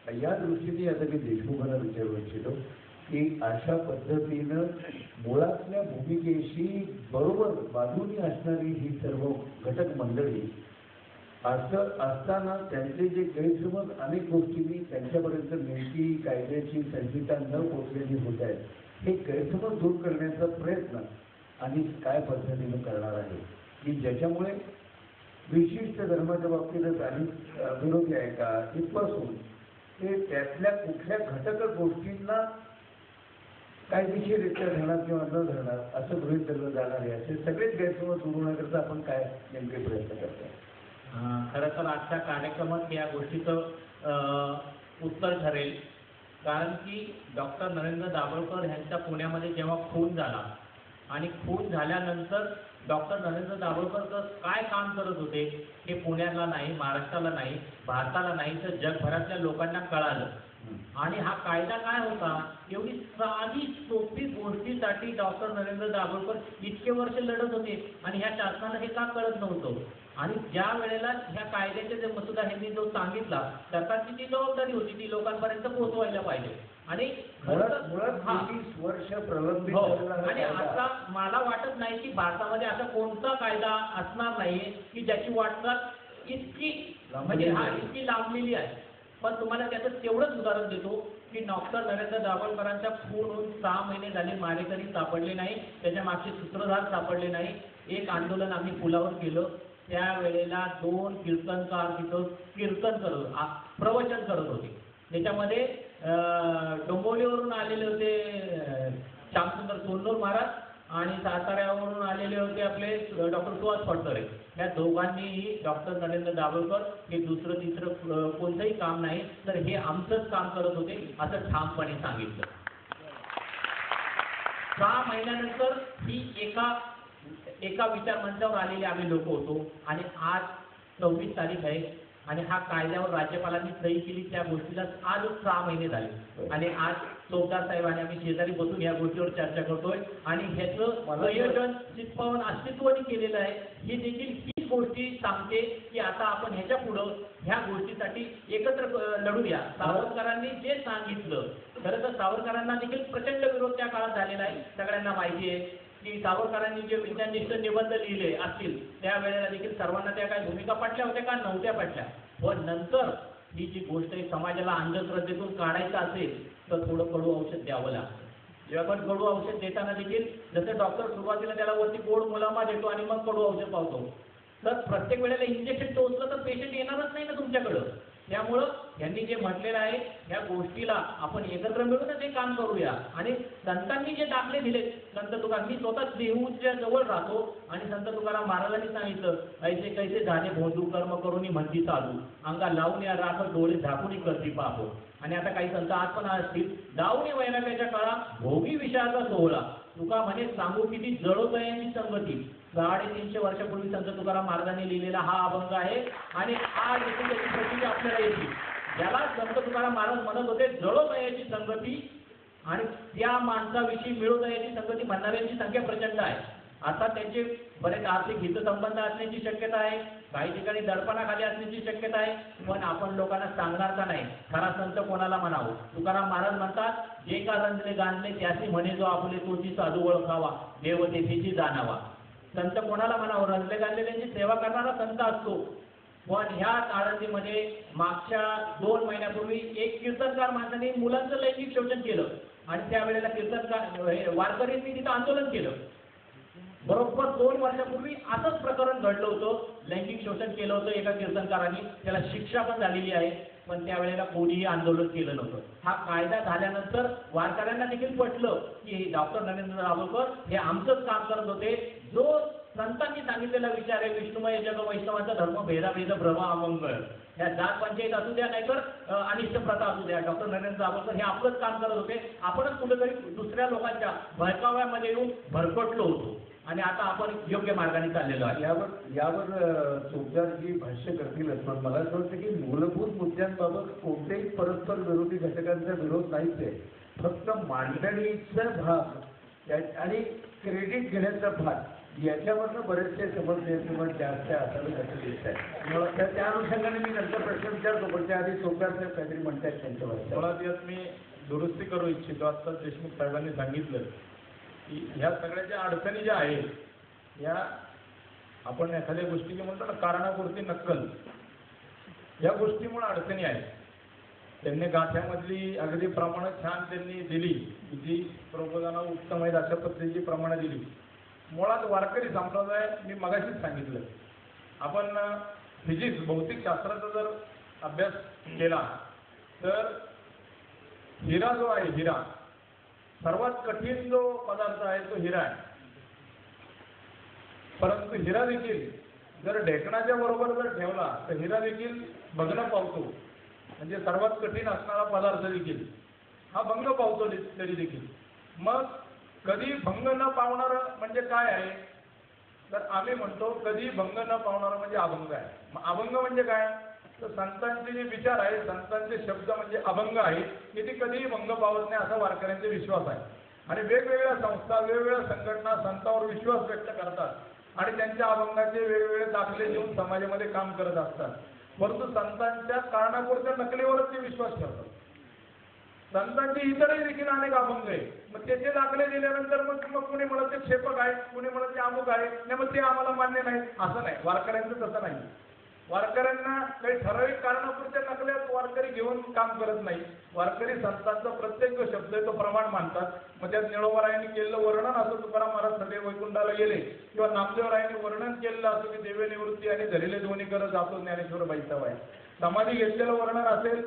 या दृष्टीने आता मी देशमुखांना विचारू इच्छितो की अशा पद्धतीनं मुळातल्या भूमिकेशी बरोबर बाजूनी असणारी ही सर्व घटक मंडळी असं असताना त्यांचे जे गैरसमज अनेक गोष्टींनी त्यांच्यापर्यंत नेमकी कायद्याची संहिता न पोचलेली होत आहेत, हे गैरसमज दूर करण्याचा प्रयत्न आणि काय पद्धतीनं करणार आहे की ज्याच्यामुळे विशिष्ट धर्माच्या बाबतीतच अनेक विरोधी आहे का इथपासून ते त्यातल्या कुठल्या घटक गोष्टींना कायदेशीररित्या धरणार किंवा न धरणार असं गृहीत धरलं जाणार आहे, असे सगळेच गैरसमज दूर होण्याकरता आपण काय नेमके प्रयत्न करतो? खरं तर आजच्या कार्यक्रमात या गोष्टीचं उत्तर ठरेल, कारण की डॉक्टर नरेंद्र दाभोळकर यांचा पुण्यामध्ये जेव्हा खून झाला आणि खून झाल्यानंतर डॉक्टर नरेंद्र दाभोळकर काय काम करत होते हे पुण्याला नाही, महाराष्ट्राला नाही, भारताला नाही तर जगभरातल्या लोकांना कळालं. आणि हा कायदा काय होता, एवढी साधी सोपी गोष्टीसाठी डॉक्टर नरेंद्र दाभोळकर इतके वर्ष लढत होते आणि ह्या शासनाला हे का कळत नव्हतं. आणि ज्या वेळेला ह्या कायद्याचे जे मसुदा ह्यांनी जो सांगितला, सरकारची ती जबाबदारी होती ती लोकांपर्यंत पोहोचवायला पाहिजे. आणि वर्ष प्रलंबित आणि आता मला वाटत नाही की भारतामध्ये असा कोणता कायदा असणार नाहीये की ज्याची वाटचाल इतकी म्हणजे इतकी लांबलेली आहे. पण तुम्हाला त्याचं तेवढंच उदाहरण देतो की डॉक्टर नरेंद्र दाभोळकरांच्या खून होऊन 6 महिने झाले, मारेकरी सापडले नाही, त्याच्या मागचे सूत्रधार सापडले नाही. एक आंदोलन आम्ही पुलावर केलं, त्यावेळेला 2 कीर्तनकार तिथं कीर्तन प्रवचन करत होते. त्याच्यामध्ये डोंबिवलीवरून आलेले होते श्यामसुंदर सोनोर महाराज आणि साताऱ्यावरून आलेले होते आपले डॉक्टर सुहास फडतरे. या दोघांनीही डॉक्टर नरेंद्र दाभोळकर हे दुसरं तिसरं कोणतंही काम नाही तर हे आमचंच काम करत होते असं ठामपणे सांगितलं. 6 महिन्यानंतर ही एका विचारमंचावर आलेले आम्ही लोक होतो आणि आज 26 तारीख आहे आणि हा कायद्यावर राज्यपालांनी सही केली, त्या गोष्टीला आज 6 महिने झाले. आणि आज चौकदार साहेबांनी आम्ही शेजारी बसून या गोष्टीवर चर्चा करतोय आणि ह्याचं संयोजन चितपावन अस्तित्वाने केलेलं आहे. ही देखील ही गोष्टी सांगते की आता आपण ह्याच्या पुढं ह्या गोष्टीसाठी एकत्र लढूया. सावरकरांनी जे सांगितलं, खरं तर सावरकरांना देखील प्रचंड विरोध त्या काळात झालेला आहे, सगळ्यांना माहिती आहे की सावरकरांनी जे विज्ञाननिष्ठ निबंध लिहिले असतील त्यावेळेला देखील सर्वांना त्या काही भूमिका पटल्या होत्या का नव्हत्या पटल्या. पण नंतर ही जी गोष्ट आहे समाजाला अंधश्रद्धेतून काढायचं असेल तर थोडं कडू औषध द्यावं लागतं. जेव्हा आपण कडू औषध देताना देखील जसं डॉक्टर सुरुवातीला त्याला वरती गोड मुलामा देतो आणि मग कडू औषध पावतो, तर प्रत्येक वेळेला इंजेक्शन टोचलं तर पेशंट येणारच नाही ना तुमच्याकडं. त्यामुळं यांनी जे म्हटलेलं आहे ह्या गोष्टीला आपण एकत्र मिळूनच हे काम करूया. आणि संतांनी जे दाखले दिले, संत तुकाराम, मी स्वतः देहूच्या जवळ राहतो आणि संत तुकाराम महाराजांनी सांगितलं, ऐसे कैसे झाले भोंदू कर्म करून म्हणती चालू, अंगा लावून या राख डोळे झाकून करती पाहो. आणि आता काही संत आज पण असतील, दावणी वैराग्याच्या काळात भोगी विषयाचा सोहळा, तुका म्हणे सांगू किती जळवत यांची संगती. 350 वर्षापूर्वी संत तुकाराम महाराजांनी लिहिलेला हा अभंग आहे आणि आज देखील त्याची प्रचिती आपल्याला येते. ज्याला संत तुकाराम महाराज म्हणत होते जळोदयाची संगती, आणि त्या माणसाविषयी मिळोदयाची संगती म्हणणाऱ्यांची संख्या प्रचंड आहे. आता त्यांचे बरेच आर्थिक हितसंबंध असण्याची शक्यता आहे, काही ठिकाणी दडपणाखाली असण्याची शक्यता आहे. पण आपण लोकांना सांगणार का नाही खरा संत कोणाला म्हणावं. तुकाराम महाराज म्हणतात, जे का रंजले गांजले त्याची म्हणे जो आपले तोची साधू ओळखावा, देव तेथीची जाणावा. संत कोणाला म्हणावं, रंजले गांजलेल्यांची सेवा करणारा संत असतो. पण ह्या आळंदीमध्ये मागच्या 2 महिन्यापूर्वी एक कीर्तनकार माणसाने मुलांचं लैंगिक शोषण केलं आणि त्यावेळेला कीर्तनकार वारकऱ्यांनी तिथं आंदोलन केलं. बरोबर 2 वर्षापूर्वी असंच प्रकरण घडलं होतं, लैंगिक शोषण केलं होतं एका कीर्तनकारांनी, त्याला शिक्षा पण झालेली आहे. पण त्यावेळेला कोणीही आंदोलन केलं नव्हतं. हा कायदा झाल्यानंतर वारकऱ्यांना देखील पटलं की डॉक्टर नरेंद्र दाभोळकर हे आमचंच काम करत होते. जो संतांनी सांगितलेला विचार आहे, विष्णुमय जग वैष्णवाचा धर्म भेदाभेद भ्रम अमंगळ, या जात पंचायत असू द्या नाहीतर अनिष्ट प्रथा असू द्या, डॉक्टर नरेंद्र दाभोळकर हे आपलंच काम करत होते. आपणच कुठेतरी दुसऱ्या लोकांच्या भडकाव्यामध्ये येऊन भरकटलो होतो आणि आता आपण योग्य मार्गाने चाललेलो आहे. यावर चोपदारजी भाष्य करतीलच, पण मला असं वाटतं की मूलभूत मुद्द्यांबाबत कोणत्याही परस्पर विरोधी घटकांचा विरोध नाहीच आहे. फक्त मांडणीचा भाग आणि क्रेडिट घेण्याचा भाग याच्यावरनं बरेचसे समजले किंवा जास्त असावे असं दिसत आहे. तर त्या अनुषंगाने मी नंतर प्रश्न विचारतो, पण त्याआधी सोपगार साहेब काहीतरी म्हणतायत त्यांच्यावर. मुळात यात मी दुरुस्ती करू इच्छितो. आता देशमुख साहेबांनी सांगितलं की ह्या सगळ्या ज्या अडचणी ज्या आहेत या आपण एखाद्या गोष्टी म्हणतो ना कारणापुरती नक्कल, या गोष्टीमुळे अडचणी आहेत. त्यांनी गाठ्यामधली अगदी प्रमाणं छान त्यांनी दिली, जी प्रबोधना उत्तम आहेत अशा पद्धतीची प्रमाणं दिली. मुळात वारकरी संप्रदाय मी मगाशीच सांगितलं, आपण फिजिक्स भौतिकशास्त्राचा जर अभ्यास केला तर हिरा जो आहे, हिरा सर्वात कठीण जो पदार्थ आहे तो हिरा आहे. परंतु हिरा देखील जर ढेकणाच्या बरोबर जर ठेवला तर हिरा देखील भंग पावतो. म्हणजे सर्वात कठीण असणारा पदार्थ देखील हा भंग पावतो तरी देखील. मग कधी भंग न पावणार म्हणजे काय आहे, तर आम्ही म्हणतो कधी भंग न पावणार म्हणजे अभंग आहे. मग अभंग म्हणजे काय, तर संतांचे जे विचार आहेत, संतांचे शब्द म्हणजे अभंग आहेत की ते कधीही भंग पावत नाही असा वारकऱ्यांचा विश्वास आहे. आणि वेगवेगळ्या संस्था, वेगवेगळ्या संघटना संतांवर विश्वास व्यक्त करतात आणि त्यांच्या अभंगाचे वेगवेगळे दाखले देऊन समाजामध्ये काम करत असतात. परंतु संतांच्या कारणापुरत्या नकलीवरच ते विश्वास ठेवतात. संतांचे इतरही देखील अनेक अभंग आहे, मग त्याचे दाखले दिल्यानंतर मग कुणी म्हणत ते क्षेपक आहे, कुणी म्हणत ते अमुक आहे, नाही मग ते आम्हाला मान्य नाही, असं नाही. वारकऱ्यांचं तसं नाही. वारकऱ्यांना काही ठराविक कारणापुरत्या नकल्यात वारकरी घेऊन काम करत नाही. वारकरी संतांचा प्रत्येक जो शब्द आहे तो प्रमाण मानतात. मग त्यात निळोबारायांनी केलेलं वर्णन असं तुकाराम महाराज सदैव वैकुंठाला गेले, किंवा नामदेवरायांनी वर्णन केलेलं असं की देवे निवृत्ती आणि धरिले दोन्ही करत जातो ज्ञानेश्वर बाईसाहेब आहे. समाधी घेतलेलं वर्णन असेल,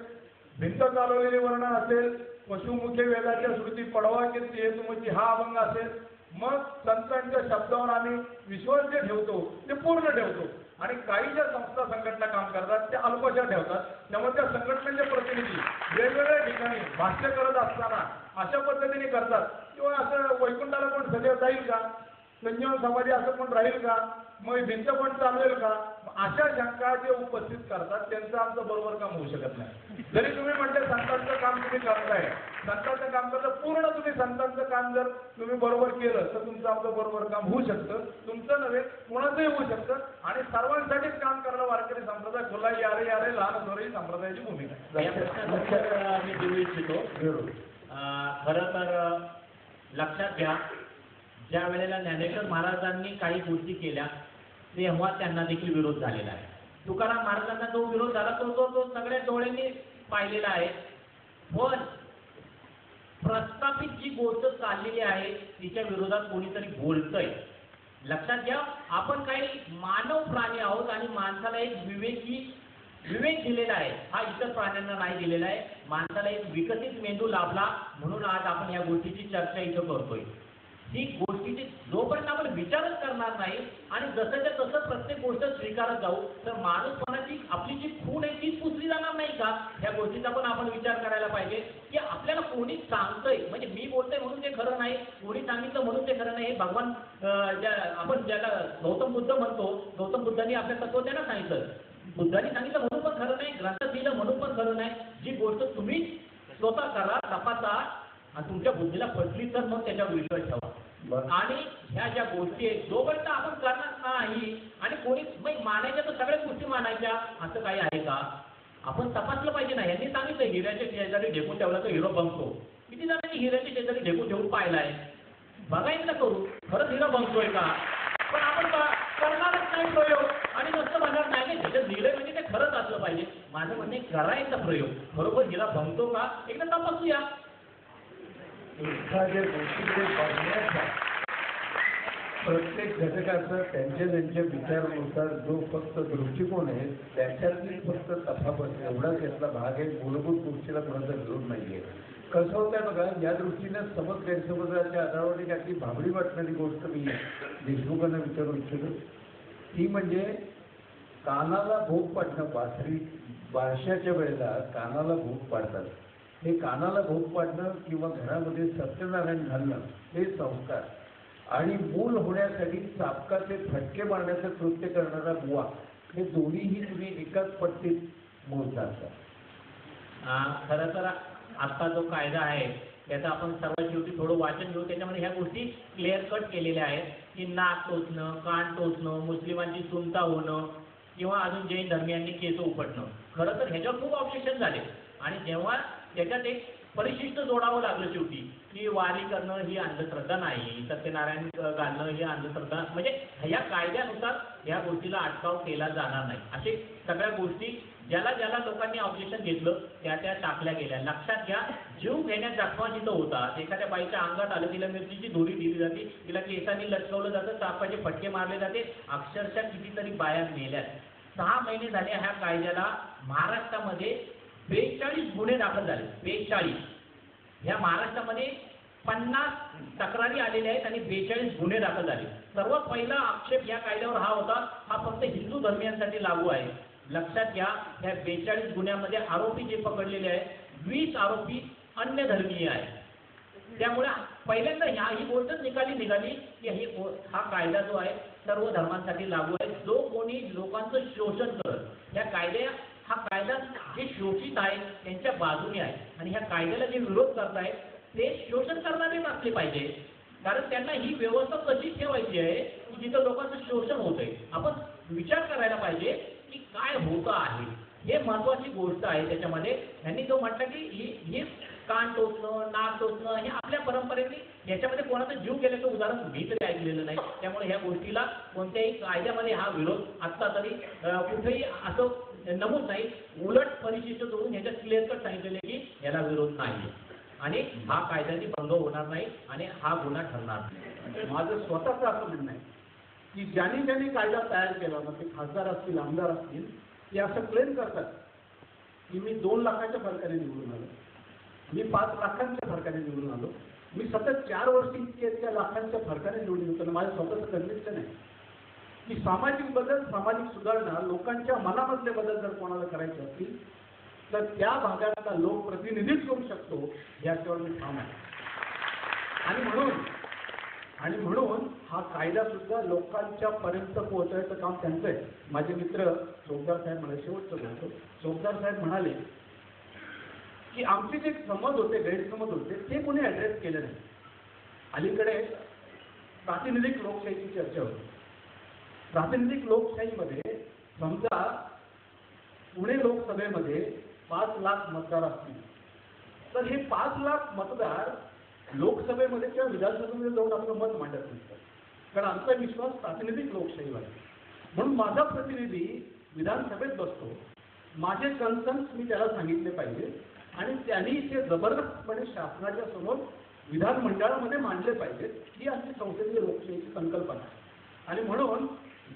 भिंत चालवलेले वर्णन असेल, पशुमुखे वेदाच्या श्रुती पडवा कीर्ती हे तुमची हा अभंग असेल, मग संतांच्या शब्दावर आम्ही विश्वास जे ठेवतो ते पूर्ण ठेवतो. आणि काही ज्या संस्था संघटना काम करतात त्या अल्पशा ठेवतात. त्यामुळे त्या संघटनेचे प्रतिनिधी वेगवेगळ्या ठिकाणी भाष्य करत असताना अशा पद्धतीने करतात, किंवा असं वैकुंठाला पण सदैव जाईल का, संजीवन समाधी असं पण राहील का, मग भिंत पण चालवेल का, अशा शंका जे उपस्थित करतात त्यांचं आमचं बरोबर काम होऊ शकत नाही. जरी तुम्ही म्हणते संतांचं काम तुम्ही करताय, संतांचं काम करता पूर्ण तुम्ही संतांचं काम जर तुम्ही बरोबर केलं तर तुमचं आमचं बरोबर काम होऊ शकतं. तुमचं नव्हे कोणाचंही होऊ शकतं. आणि सर्वांसाठीच काम करणं वारकरी संप्रदाय खुला यारे यारे लहान थोरही संप्रदायाची भूमिका. या प्रश्नाचं उत्तर मी देऊ इच्छितो. खरं तर लक्षात घ्या, ज्या वेळेला ज्ञानेश्वर महाराजांनी काही गोष्टी केल्या तेव्हा त्यांना देखील विरोध झालेला आहे. तुकाराम महाराजांना जो विरोध झाला तो सगळ्या डोळ्यांनी पाहिलेला आहे. पण प्रस्थापित जी गोष्ट चाललेली आहे तिच्या विरोधात कोणीतरी बोलतंय. लक्षात घ्या, आपण काही मानव प्राणी आहोत आणि माणसाला एक विवेक दिलेला आहे, हा इतर प्राण्यांना नाही दिलेला आहे. माणसाला एक विकसित मेंदू लाभला म्हणून आज आपण या गोष्टीची चर्चा इथं करतोय. ही गोष्टीची जोपर्यंत आपण विचारच करणार नाही आणि जसंच्या तसं प्रत्येक गोष्ट स्वीकारत जाऊ तर माणूसपणाची आपली जी खूण आहे तीच पुसली जाणार नाही का, ह्या गोष्टीचा पण आपण विचार करायला पाहिजे. की आपल्याला कोणी सांगतंय, म्हणजे मी बोलतोय म्हणून ते खरं नाही, कोणी सांगितलं म्हणून ते खरं नाही. हे भगवान आपण ज्याला गौतम बुद्ध म्हणतो, गौतम बुद्धांनी आपल्या तत्वज्ञानात सांगितलं, बुद्धांनी सांगितलं म्हणून पण खरं नाही, ग्रंथात दिलं म्हणून पण खरं नाही. जी गोष्ट तुम्ही स्वतः करा, तपासा आणि तुमच्या बुद्धीला पटली तर मग त्याच्यावर विश्वास ठेवा. आणि ह्या ज्या गोष्टी आहेत जोपर्यंत आपण करणार नाही आणि कोणी मानायच्या तर सगळ्याच गोष्टी मानायच्या असं काही आहे का, आपण तपासलं पाहिजे ना. यांनी सांगितलं हिऱ्याच्या शेजारी ढेकून ठेवला तर हिरो बंगतो. किती जणांनी हिऱ्याच्या शेजारी ढेकून ठेवून पाहिलाय, बघायचं करू खरंच हिरो बंगतोय का. पण आपण करणारच नाही प्रयोग आणि नसतं म्हणणार नाही त्याच्यात लिहिलंय म्हणजे ते खरंच असलं पाहिजे. माझं म्हणणे करायचा प्रयोग, बरोबर हिरा बंगतो का एकदा तपासूया. एखाद्या गोष्टीकडे बघण्याचा प्रत्येक घटकाचा त्यांच्या विचारानुसार जो फक्त दृष्टिकोन आहे त्याच्यातली फक्त तफावत एवढाच यातला भाग आहे. मूलभूत गोष्टीला कोणाचा विरोध नाहीये. कसं होत आहे बघा, या दृष्टीनं समज गैरसमजाच्या आधारावर एक अगदी भाबडी वाटणारी गोष्ट मी देशमुखांना विचारू इच्छितो. ती म्हणजे कानाला भोग पाडणं. बारशाच्या वेळेला कानाला भोग पाडतात. हे कानाला भोग पाडणं किंवा घरामध्ये सत्यनारायण घालणं हे संस्कार आणि मूल होण्यासाठी चापकाचे फटके मारण्याचं कृत्य करणारा बुवा हे दोन्हीही तुम्ही एकाच पट्टीत मोजता. खरं तर आता जो कायदा आहे याचं आपण सर्वात शेवटी थोडं वाचन घेऊ. त्याच्यामध्ये ह्या गोष्टी क्लिअर कट केलेल्या आहेत की नाक टोचणं, कान टोचणं, मुस्लिमांची सुनता होणं किंवा अजून जैन धर्मियांनी केस उपटणं. खरं तर ह्याच्यावर खूप ऑब्जेक्शन झाले आणि जेव्हा त्याच्यात एक परिशिष्ट जोडावं लागलं शेवटी की वारी करणं ही अंधश्रद्धा नाही, सत्यनारायण घालणं ही अंधश्रद्धा, म्हणजे ह्या कायद्यानुसार ह्या गोष्टीला अटकाव केला जाणार नाही. असे सगळ्या गोष्टी ज्याला ज्याला लोकांनी ऑब्जेक्शन घेतलं त्या टाकल्या गेल्या. लक्षात घ्या, जीव घेण्यात जखमा जिथं होतात, एखाद्या बाईच्या अंगात आलं, तिला मिरचीची दोरी दिली जाते, तिला केसांनी लटकवलं जातं, सापाचे फटके मारले जाते, अक्षरशः कितीतरी बाया मेल्यात. 6 महिने झाले ह्या कायद्याला महाराष्ट्रामध्ये 42 गुन्हे दाखल झाले. 42. ह्या महाराष्ट्रामध्ये 50 तक्रारी आलेल्या आहेत आणि 42 गुन्हे दाखल झाले. सर्वात पहिला आक्षेप या कायद्यावर हा होता, हा फक्त हिंदू धर्मियांसाठी लागू आहे. लक्षात घ्या, ह्या 42 गुन्ह्यामध्ये आरोपी जे पकडलेले आहेत 20 आरोपी अन्य धर्मीय आहेत. त्यामुळे पहिल्यांदा ही गोष्टच निघाली की हा कायदा जो आहे सर्व धर्मांसाठी लागू आहे. जो कोणी लोकांचं शोषण करत, हा कायदा जे शोषित आहेत त्यांच्या बाजूने आहे आणि ह्या कायद्याला जे विरोध करतायत ते शोषण करणारेच असले पाहिजे, कारण त्यांना ही व्यवस्था कशी ठेवायची आहे की जिथं लोकांचं शोषण होत आहे. आपण विचार करायला पाहिजे की काय होतं आहे, हे महत्वाची गोष्ट आहे. त्याच्यामध्ये त्यांनी जो म्हटलं की हे कान टोचणं, नाक टोचणं हे आपल्या परंपरेने, याच्यामध्ये कोणाचा जीव गेल्याचं उदाहरण मी तरी ऐकलेलं नाही. त्यामुळे ह्या गोष्टीला कोणत्याही कायद्यामध्ये हा विरोध आत्ता तरी कुठेही असं नमूद नाही. उलट परिशिष्ट जोडून ह्याच्यात क्लिअर कट सांगितलेले की याला विरोध नाही आणि हा कायद्याने भंग होणार नाही आणि हा गुन्हा ठरणार नाही. माझं स्वतःचं असं म्हणणं आहे की ज्यांनी कायदा तयार केला, मग ते खासदार असतील, आमदार असतील, ते असं क्लेम करतात की मी 2 लाखाच्या फरकाने निवडून आलो, मी 5 लाखांच्या फरकाने निवडून आलो, मी सतत 4 वर्षी इतक्या लाखांच्या फरकाने निवडून होतो. माझं स्वतःचं कन्व्हिक्शन आहे की सामाजिक बदल, सामाजिक सुधारणा, लोकांच्या मनामधले बदल जर कोणाला करायचे असतील तर त्या भागाचा लोकप्रतिनिधीच करू शकतो, याच्यावर मी ठाम आहे. आणि म्हणून हा कायदा सुद्धा लोकांच्या पर्यंत पोहोचवायचं काम त्यांचं आहे. माझे मित्र चौकदार साहेब म्हणाले, शेवटचं बोलतो, चौकदार साहेब म्हणाले की आमचे जे समज होते, गैरसमज होते, ते कोणी ॲड्रेस केले नाही. अलीकडे प्रातिनिधिक लोकशाहीची चर्चा होती. प्रातिनिधिक लोकशाहीमध्ये समजा पुणे लोकसभेमध्ये 5 लाख मतदार असतील तर हे 5 लाख मतदार लोकसभेमध्ये किंवा विधानसभेमध्ये जाऊन आपलं मत मांडत नसतात, कारण आमचा विश्वास प्रातिनिधिक लोकशाहीवर आहे. म्हणून माझा प्रतिनिधी विधानसभेत बसतो, माझे कन्सर्न्स मी त्याला सांगितले पाहिजे आणि त्यांनी ते जबरदस्तपणे शासनाच्या समोर विधानमंडळामध्ये मांडले पाहिजेत. ही आमची संसदीय लोकशाहीची संकल्पना आहे. आणि म्हणून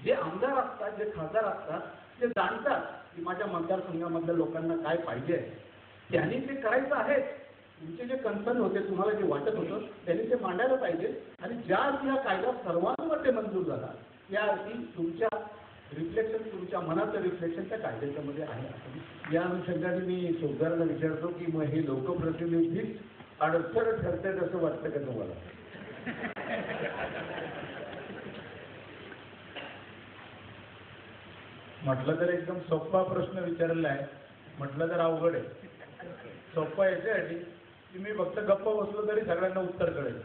जे आमदार असतात, जे खासदार असतात, ते जाणतात की माझ्या मतदारसंघामधल्या लोकांना काय पाहिजे, त्यांनी ते करायचं आहे. तुमचे जे कन्सर्न होते, तुम्हाला जे वाटत होतं, त्यांनी ते मांडायला पाहिजे. आणि ज्या अर्थी हा कायदा सर्वांमध्ये मंजूर झाला, त्या अर्थी तुमच्या रिफ्लेक्शन, तुमच्या मनाचं रिफ्लेक्शन त्या कायद्याच्यामध्ये आहे. या अनुषंगाने मी चौकदारांना विचारतो की मग हे लोकप्रतिनिधीच अडथळ ठरतात असं वाटतं का तुम्हाला? म्हटलं तर एकदम सोपा प्रश्न विचारलेला आहे, म्हटलं तर अवघड आहे. सोपा याच्यासाठी की मी फक्त गप्प बसलो तरी सगळ्यांना उत्तर कळेल.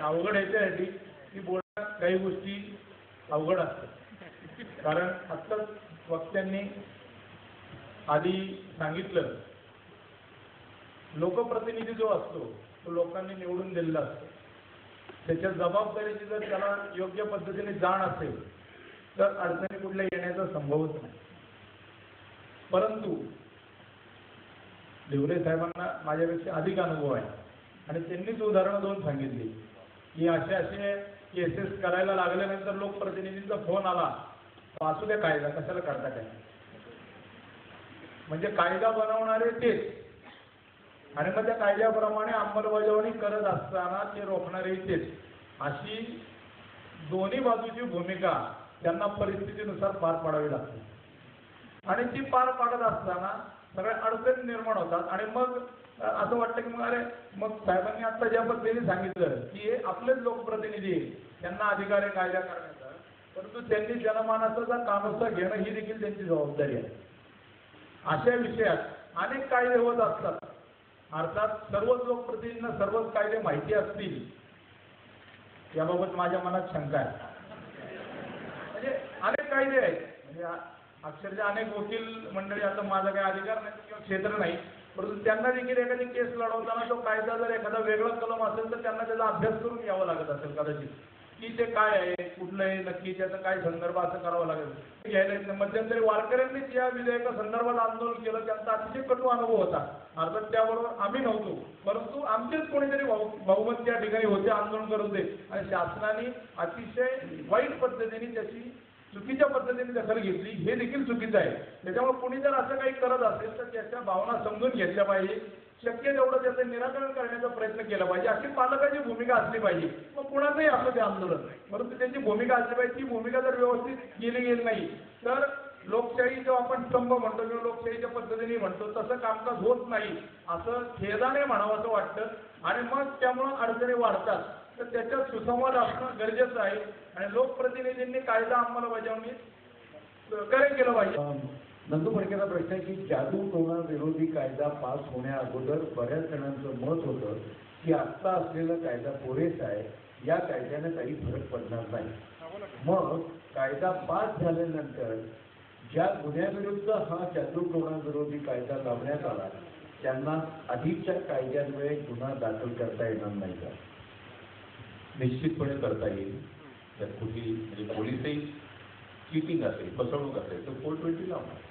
अवघड याच्यासाठी की बोलण्यात काही गोष्टी अवघड असतात. कारण आत्ताच वक्त्यांनी आधी सांगितलं, लोकप्रतिनिधी जो असतो तो लोकांनी निवडून दिलेला असतो. त्याच्या जबाबदारीची जर त्याला योग्य पद्धतीने जाण असेल तर अडचणी कुठल्या येण्याचा संभवच नाही. परंतु ढिवरे साहेबांना माझ्यापेक्षा अधिक अनुभव आहे आणि त्यांनीच उदाहरणं 2 सांगितली की असे केसेस करायला लागल्यानंतर लोकप्रतिनिधींचा फोन आला, वाचू द्या कायदा, कशाला करता काय. म्हणजे कायदा बनवणारे तेच आणि मग त्या कायद्याप्रमाणे अंमलबजावणी करत असताना ते रोखणारे तेच, अशी दोन्ही बाजूची भूमिका त्यांना परिस्थितीनुसार पार पाडावी लागते. आणि ती पार पाडत असताना सगळ्या अडचणी निर्माण होतात. आणि मग असं वाटतं की मग साहेबांनी आता ज्या पद्धतीने सांगितलं की हे आपलेच लोकप्रतिनिधी, त्यांना अधिकार आहे कायदा करण्याचा, परंतु त्यांनी जनमानसाचा कानोसा घेणं ही देखील त्यांची जबाबदारी आहे. अशा विषयात अनेक कायदे होत असतात अर्थात सर्वच लोकप्रतिनिधींना सर्वच कायदे माहिती असतील याबाबत माझ्या मनात शंका आहे. म्हणजे अनेक कायदे आहेत, म्हणजे अक्षरशः अनेक वकील मंडळी, आता माझा काही अधिकार नाही किंवा क्षेत्र नाही, परंतु त्यांना देखील एखादी केस लढवताना तो कायदा जर एखादा वेगळा कलम असेल तर त्यांना त्याचा अभ्यास करून घ्यावा लागत असेल कदाचित, की ते काय आहे, कुठलं आहे नक्की, त्याचा काय संदर्भ, असं करावं लागेल घ्यायला येत नाही. मध्यंतरी वारकऱ्यांनीच या विधेयका संदर्भात आंदोलन केलं, त्यांचा अतिशय कटू अनुभव होता. अर्थात त्याबरोबर आम्ही नव्हतो, परंतु आमचेच कोणीतरी बहुमत त्या ठिकाणी होते, आंदोलन करत होते, आणि शासनाने अतिशय वाईट पद्धतीने त्याची चुकीच्या पद्धतीने दखल घेतली, हे देखील चुकीचं आहे. त्याच्यामुळे कोणी जर असं काही करत असेल तर त्याच्या भावना समजून घेतल्या पाहिजे, शक्य तेवढं त्याचं निराकरण करण्याचा प्रयत्न केला पाहिजे, अशी पालकाची भूमिका असली पाहिजे. मग कुणाचंही असं ते आंदोलन, परंतु त्यांची भूमिका असली पाहिजे. ती भूमिका जर व्यवस्थित केली गेली नाही तर लोकशाही जो आपण स्तंभ म्हणतो किंवा लोकशाहीच्या पद्धतीने म्हणतो तसं कामकाज होत नाही, असं खेदाने म्हणावं असं वाटतं. आणि मग त्यामुळं अडचणी वाढतात. तर त्याच्यात सुसंवाद असणं गरजेचं आहे आणि लोकप्रतिनिधींनी कायदा अंमलबजावणी केलं पाहिजे. नंदू फडकेचा प्रश्न आहे की जादूटोणा विरोधी कायदा पास होण्या अगोदर बऱ्याच जणांचं मत होतं की आत्ता असलेला कायदा पुरेसा आहे, या कायद्याने काही फरक पडणार नाही. मग कायदा पास झाल्यानंतर ज्या गुन्ह्याविरुद्ध हा जादूटोणा विरोधी कायदा लावण्यात आला त्यांना आधीच्या कायद्यान्वये गुन्हा दाखल करता येणार नाही का? निश्चितपणे करता येईल. त्यात कुठली म्हणजे पोलीसही चिटिंग असेल, फसवणूक असेल तर 420 लावणार,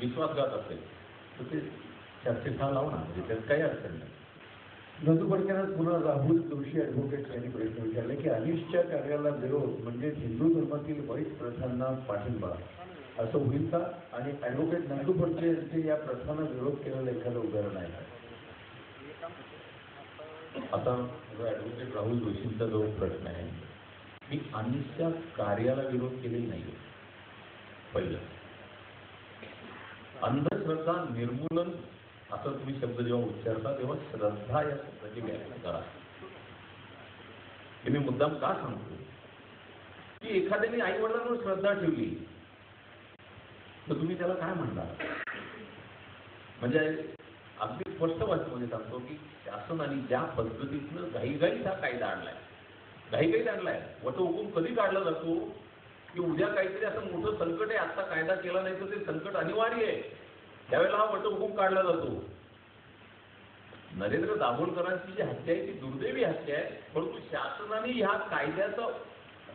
विश्वासघात असेल तर ते 406 लावणार, म्हणजे त्यात काही अडचण नाही. नंदू फडकेंना पुन्हा राहुल जोशी ॲडव्होकेट यांनी प्रश्न विचारले की अनिशच्या कार्याला विरोध म्हणजे हिंदू धर्मातील वाईट प्रथांना पाठिंबा असं होईल का? आणि ॲडव्होकेट नंदू फडके यांचे या प्रथांना विरोध केलेलं एखादं उदाहरण आहे का? आता ॲडव्होकेट राहुल जोशींचा जो प्रश्न आहे, मी अनिशच्या कार्याला विरोध केलेला नाही. पहिलं, अंधश्रद्धा निर्मूलन असं तुम्ही शब्द जेव्हा उच्चारता तेव्हा श्रद्धा या शब्दाची व्याख्या करा. हे मी मुद्दाम का सांगतो की एखाद्याने आई वडिलांवर श्रद्धा ठेवली तर तुम्ही त्याला काय म्हणणार? म्हणजे अगदी स्पष्ट भाषेमध्ये सांगतो की शासनाने ज्या पद्धतीनं घाईघाईत हा कायदा आणलाय, घाईघाईत आणलाय. वटहुकूम कधी काढला जातो की उद्या काहीतरी असं मोठं संकट आहे, आता कायदा केला नाही तर ते संकट अनिवार्य आहे, त्यावेळेला हा वटहुकूम काढला जातो. नरेंद्र दाभोलकरांची जी हत्या आहे ती दुर्दैवी हत्या आहे, परंतु शासनाने ह्या कायद्याचा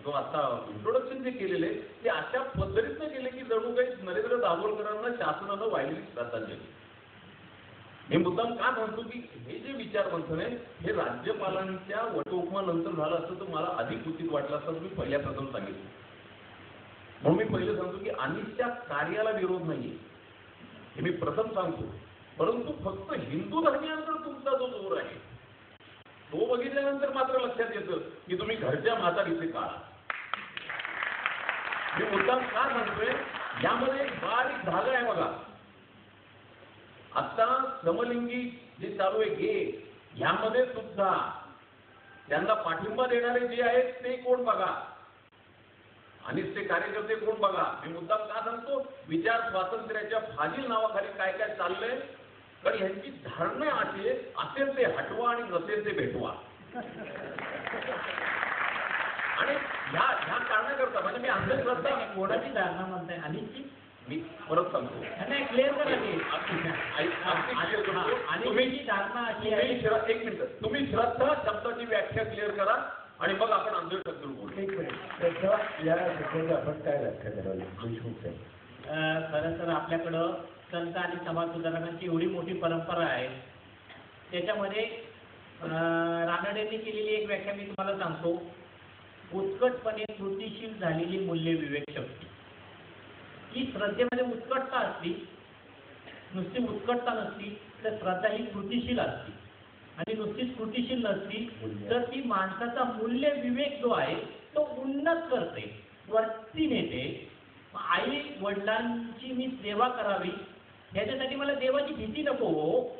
जो आता इंट्रोडक्शन जे केलेलं आहे ते अशा पद्धतीनं केले की जणू काही नरेंद्र दाभोलकरांना शासनानं वाहिलेली श्रद्धांजली. हे मुद्दाम का सांगतो की हे जे विचारमंथन आहे हे राज्यपालांच्या वटहुकमानंतर झालं असतं तर मला अधिक उचित वाटलं असतं, मी पहिल्या प्रथम सांगितलं. म्हणून मी पहिलं सांगतो की अनिशच्या कार्याला विरोध नाहीये, हे मी प्रथम सांगतो. परंतु फक्त हिंदू धर्मियांवर तुमचा जो जोर आहे तो बघितल्यानंतर मात्र लक्षात येतं की तुम्ही घरच्या म्हातारीचे काळा. मी मुद्दाम का सांगतोय, यामध्ये एक बारीक धागा आहे बघा. आता समलिंगी जे चालू आहे गे, यामध्ये सुद्धा त्यांना पाठिंबा देणारे जे आहेत ते कोण बघा, आणि ते कार्यकर्ते कोण बघा. मी मुद्दाम का सांगतो, विचार स्वातंत्र्याच्या फाजील नावाखाली काय काय चाललंय, कारण ह्यांची धारणा अशी असेल ते हटवा आणि नसेल ते भेटवा. आणि ह्या कारणाकरता म्हणजे मी अंधश्रद्धा कोणाची धारणा म्हणताय? अनिशची मी परत सांगतो, नाही क्लिअर करा की तुम्ही आणि धारणा अशी आहे. एक मिनिट, तुम्ही श्रद्धा शब्दाची व्याख्या क्लिअर करा आणि मग आपण अंधश्रद्धेवर बोलू. एक मिनिट, श्रद्धा या शब्दाची आपण काय व्याख्या करावी देशमुख साहेब? खरं तर आपल्याकडं संत आणि समाज सुधारकांची एवढी मोठी परंपरा आहे, त्याच्यामध्ये रानडेंनी केलेली एक व्याख्या मी तुम्हाला सांगतो. उत्कटपणे कृतीशील झालेली मूल्य विवेक शक्ती. ही श्रद्धेमध्ये उत्कटता असली, नुसती उत्कटता नसली तर श्रद्धा ही कृतीशील असते, आणि नुसतीच कृतीशील नसली तर ती माणसाचा मूल्य विवेक जो आहे तो उन्नत करते, वरती नेते. आई वडिलांची मी सेवा करावी याच्यासाठी मला देवाची भीती नको हो.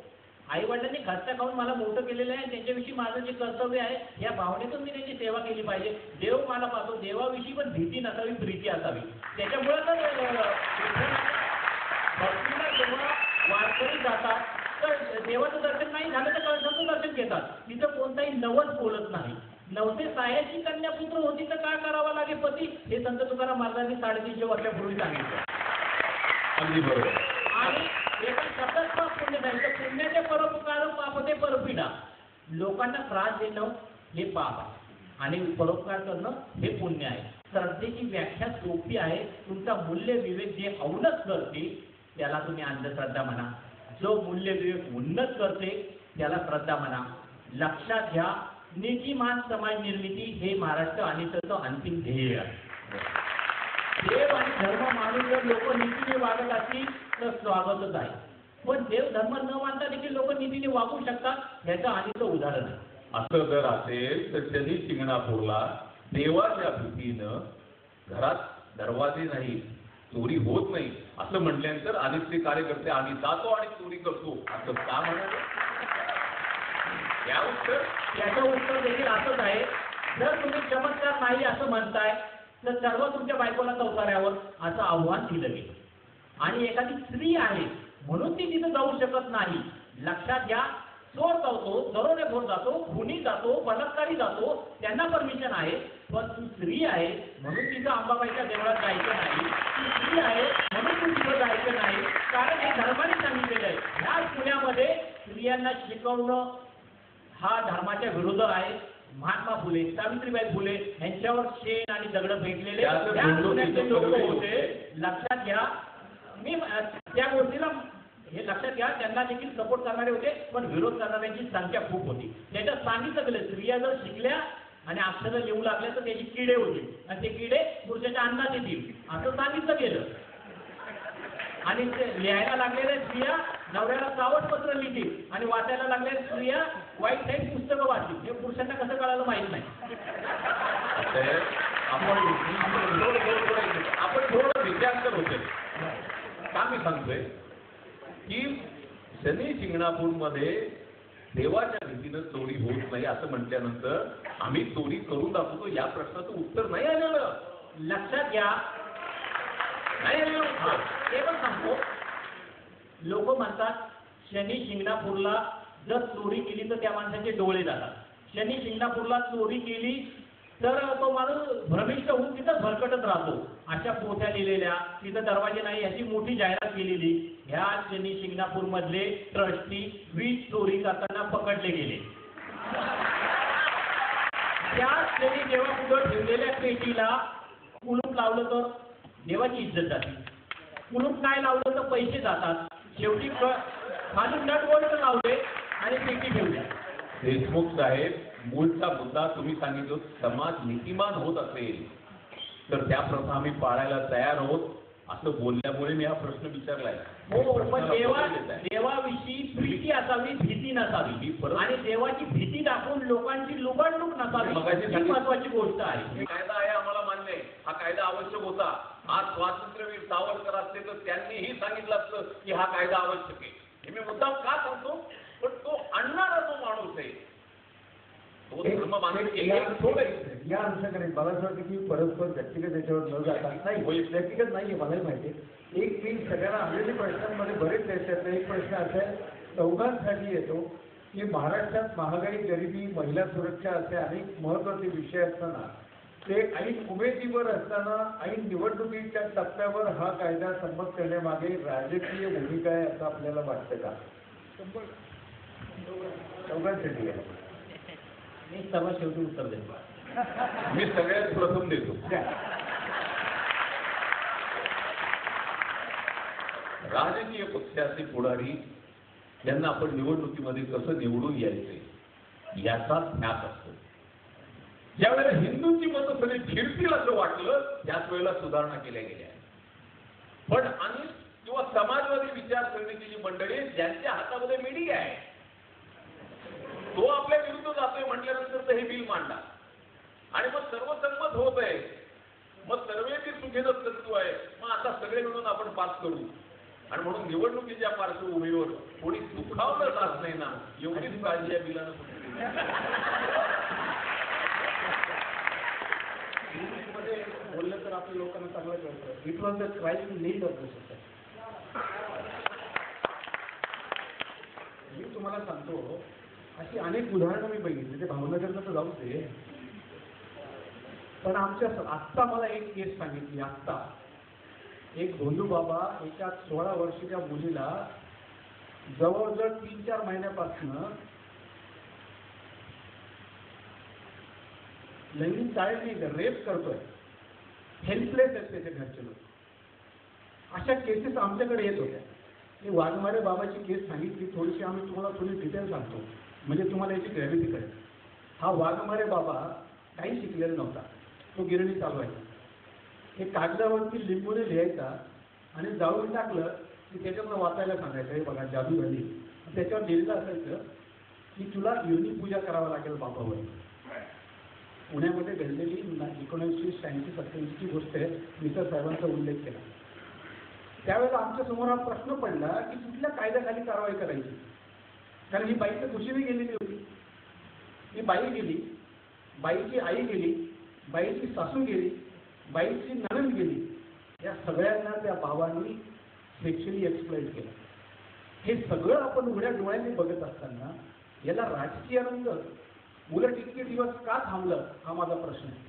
आई वडिलांनी घरचा खाऊन मला मोठं केलेलं आहे, त्यांच्याविषयी माझं जे कर्तव्य आहे या भावनेतून मी त्यांची सेवा केली पाहिजे. देव मला पाहतो, देवाविषयी पण भीती नसावी, प्रीती असावी. त्याच्यामुळे तर भक्तीला जेव्हा वारकरी जातात तर देवाचं दर्शन नाही झालं तर कळसाचं दर्शन घेतात. तिथं कोणताही नवस बोलत नाही. नवसे सायाची कन्यापुत्र होती तर काय करावा लागे पती, हे संत तुकाराम महाराजांनी 350 वर्षापूर्वी सांगितलं. अगदी बरोबर. आणि एका शब्दात पाप पुण्य जायचं. पुण्याचे परोपकार पाप ते परपीडा. लोकांना त्रास देणं हे पाप आहे आणि परोपकार करणं हे पुण्य आहे. श्रद्धेची व्याख्या सोपी आहे. तुमचा मूल्य विवेक जे अवनत करते त्याला तुम्ही अंधश्रद्धा म्हणा. जो मूल्य विवेक उन्नत करते त्याला श्रद्धा म्हणा. लक्षात घ्या, नीतिमान समाज निर्मिती हे महाराष्ट्र आणि त्याचं अंतिम ध्येय आहे. देव आणि धर्म मानून जर लोक नीतीने वागत असतील तर स्वागतच आहे. पण देव धर्म न मानता देखील लोक नीतीने वागू शकतात याचं आणीचं उदाहरण आहे. असं जर असेल तर शनी शिंगणापूरला देवाच्या भीतीनं घरात दरवाजे नाही, चोरी होत नाही असं म्हटल्यानंतर अनेकचे कार्यकर्ते आम्ही जातो आणि चोरी करतो असं का म्हणाले? याचं उत्तर देखील असंच आहे. जर तुम्ही चमत्कार नाही असं म्हणताय तर सर्व तुमच्या बायकोला चौकाऱ्यावर असं आव्हान दिलं गेलं. आणि एखादी स्त्री आहे म्हणून ती तिथं जाऊ शकत नाही. लक्षात घ्या, चोर जातो, दरोडेखोर जातो, खुनी जातो, बलात्कारी जातो, त्यांना परमिशन आहे. पण तू स्त्री आहे म्हणून तिथं अंबाबाईच्या देवळात जायचं नाही. तू स्त्री आहे म्हणून तू तिथं जायचं नाही. कारण हे धर्माने सांगितलेलं आहे. ह्या पुण्यामध्ये स्त्रियांना शिकवणं हा धर्माच्या विरोध आहे. महात्मा फुले, सावित्रीबाई फुले यांच्यावर शेण आणि दगड भेटलेले लोक होते. लक्षात घ्या, मी त्या गोष्टीला हे लक्षात घ्या, त्यांना देखील सपोर्ट करणारे होते पण विरोध करणाऱ्यांची संख्या खूप होती. त्याच्यात सांगितलं गेलं स्त्रिया जर शिकल्या आणि अक्षरं लिहू लागल्या तर त्याची किडे होतील आणि ते किडे पुरुषाच्या अन्नात येतील असं सांगितलं गेलं. आणि ते लिहायला लागलेल्या स्त्रिया नवऱ्याला सावट पत्र लिहितील आणि वाचायला लागलेल्या स्त्रिया वाईट साईड पुस्तकं वाचतील. हे पुरुषांना कसं कळायला माहित नाही. आपण थोडं विचार कर होते का मी सांगतोय की शनी शिंगणापूरमध्ये देवाच्या भीतीनं चोरी होत नाही असं म्हटल्यानंतर आम्ही चोरी करून दाखवतो या प्रश्नाचं उत्तर नाही आलेलं. लक्षात घ्या, नाही आलेलं उत्तर. ते पण सांगतो. लोक म्हणतात शनी शिंगणापूरला जर चोरी केली तर त्या माणसाचे डोळे जातात. शनी शिंगणापूरला चोरी केली तर तो माणूस भ्रमिष्ट होऊन तिथं भरकटत राहतो. अशा पोथ्या लिहिलेल्या, तिथं दरवाजे नाही याची मोठी जाहिरात केलेली. ह्या शनी शिंगणापूर मधले ट्रस्टी वीज चोरी करताना पकडले गेले. त्या शनी देवापुढं ठेवलेल्या पेटीला कुलूप लावलं तर देवाची इज्जत जाते. कुलूप नाही लावलं तर पैसे जातात. शेवटी खाली नट बोल्ट लावले आणि पेटी ठेवल्या. देशमुख साहेब, मूळचा मुद्दा तुम्ही सांगितलं, समाज नीतिमान होत असेल तर त्या प्रथा आम्ही पाळायला तयार आहोत असं बोलल्यामुळे मी हा प्रश्न विचारलाय. हो, पण देवाविषयी प्रीती असावी, भीती नसावी. आणि देवाची भीती दाखवून लोकांची लुबाडणूक नसावी ही महत्वाची गोष्ट आहे. कायदा आहे आम्हाला मान्य आहे, हा कायदा आवश्यक होता. आज स्वातंत्र्यवीर सावरकर असते तर त्यांनीही सांगितलं असतं की हा कायदा आवश्यक आहे. हे मी मुद्दाम का सांगतो, पण तो आणणारा जो माणूस आहे तो धर्म या अंशाकडे मला असं वाटतं की परस्पर व्यक्तिगत याच्यावर न जाता नाही, व्यक्तिगत नाहीये, मलाही माहिती आहे. एक मी सगळ्यांना आलेल्या प्रश्नांमध्ये बरेच त्याच्यात एक प्रश्न असा आहे चौघांसाठी येतो की महाराष्ट्रात महागाई, गरिबी, महिला सुरक्षा असे अनेक महत्वाचे विषय असताना ते ऐन उमेदीवर असताना ऐन निवडणुकीच्या टप्प्यावर हा कायदा संमत करण्यामागे राजकीय भूमिका आहे असं आपल्याला वाटतं का? चौघांसाठी आहे. मी सर्वात शेवटी उत्तर देतो. मी सगळ्यात प्रथम देतो. राजकीय पक्षाचे पुढारी यांना आपण निवडणुकीमध्ये कसं निवडून यायचे याचा ध्यास असतो. ज्यावेळेला हिंदूंची मतं सगळी फिरतील असं वाटलं त्याच वेळेला सुधारणा केल्या गेल्या. पण आणि किंवा समाजवादी विचारसरणीची जी मंडळी ज्यांच्या हातामध्ये मीडिया आहे तो आपल्या विरुद्ध जातोय म्हटल्यानंतर तर हे बिल मांडा आणि मग सर्वसंमत होत आहे. मग सर्वेची सुखेचं तत्व आहे. मग आता सगळे मिळून आपण पास करू आणि म्हणून निवडणुकीच्या पार्श्वभूमीवर कोणी दुखावलं जात नाही ना, एवढीच काळजी या बिलानं मध्ये बोललं तर आपल्या लोकांना चांगलं कळतं. It was the crime need of the society. सांगतो, अशी अनेक उदाहरणं मी बघितली. ते भावनगरचं तर जाऊच दे, पण आमच्या आत्ता मला एक केस सांगितली. आत्ता एक भोंदू बाबा एका 16 वर्षाच्या मुलीला जवळजवळ 3-4 महिन्यापासून लैंगिक चाळी रेप करतोय. हेल्पलेस आहेत त्याचे घरचे लोक. अशा केसेस आमच्याकडे येत होत्या. मी वाघमारे बाबाची केस सांगितली थोडीशी, आम्ही तुम्हाला थोडी डिटेल सांगतो म्हणजे तुम्हाला याची ग्रॅव्हिटी कळेल. हा वाघमारे बाबा काही शिकलेला नव्हता. तो गिरणी चालवायचा. हे कागदावरती लिंबूने लिहायचा आणि जाळून टाकलं की त्याच्यातनं वाचायला सांगायचं, हे बघा जादू झाली. त्याच्यावर लिहिलं असायचं की तुला योनी पूजा करावं लागेल बाबावर. पुण्यामध्ये घडलेली 1986-87ची गोष्ट आहे. मित्र साहेबांचा उल्लेख केला. त्यावेळेला आमच्या समोर हा प्रश्न पडला की कुठल्या कायद्याखाली कारवाई करायची. कारण ही बाई तर खुशीने गेलेली होती. ही बाई गेली, बाईची आई गेली, बाईची सासू गेली, बाईची नणंद गेली. या सगळ्यांना त्या भावांनी सेक्शुअली एक्सप्लॉइट केलं. हे सगळं आपण उघड्या डोळ्यांनी बघत असताना याला राजकीय रंग उलट इतके दिवस का थांबलं, हा माझा प्रश्न आहे.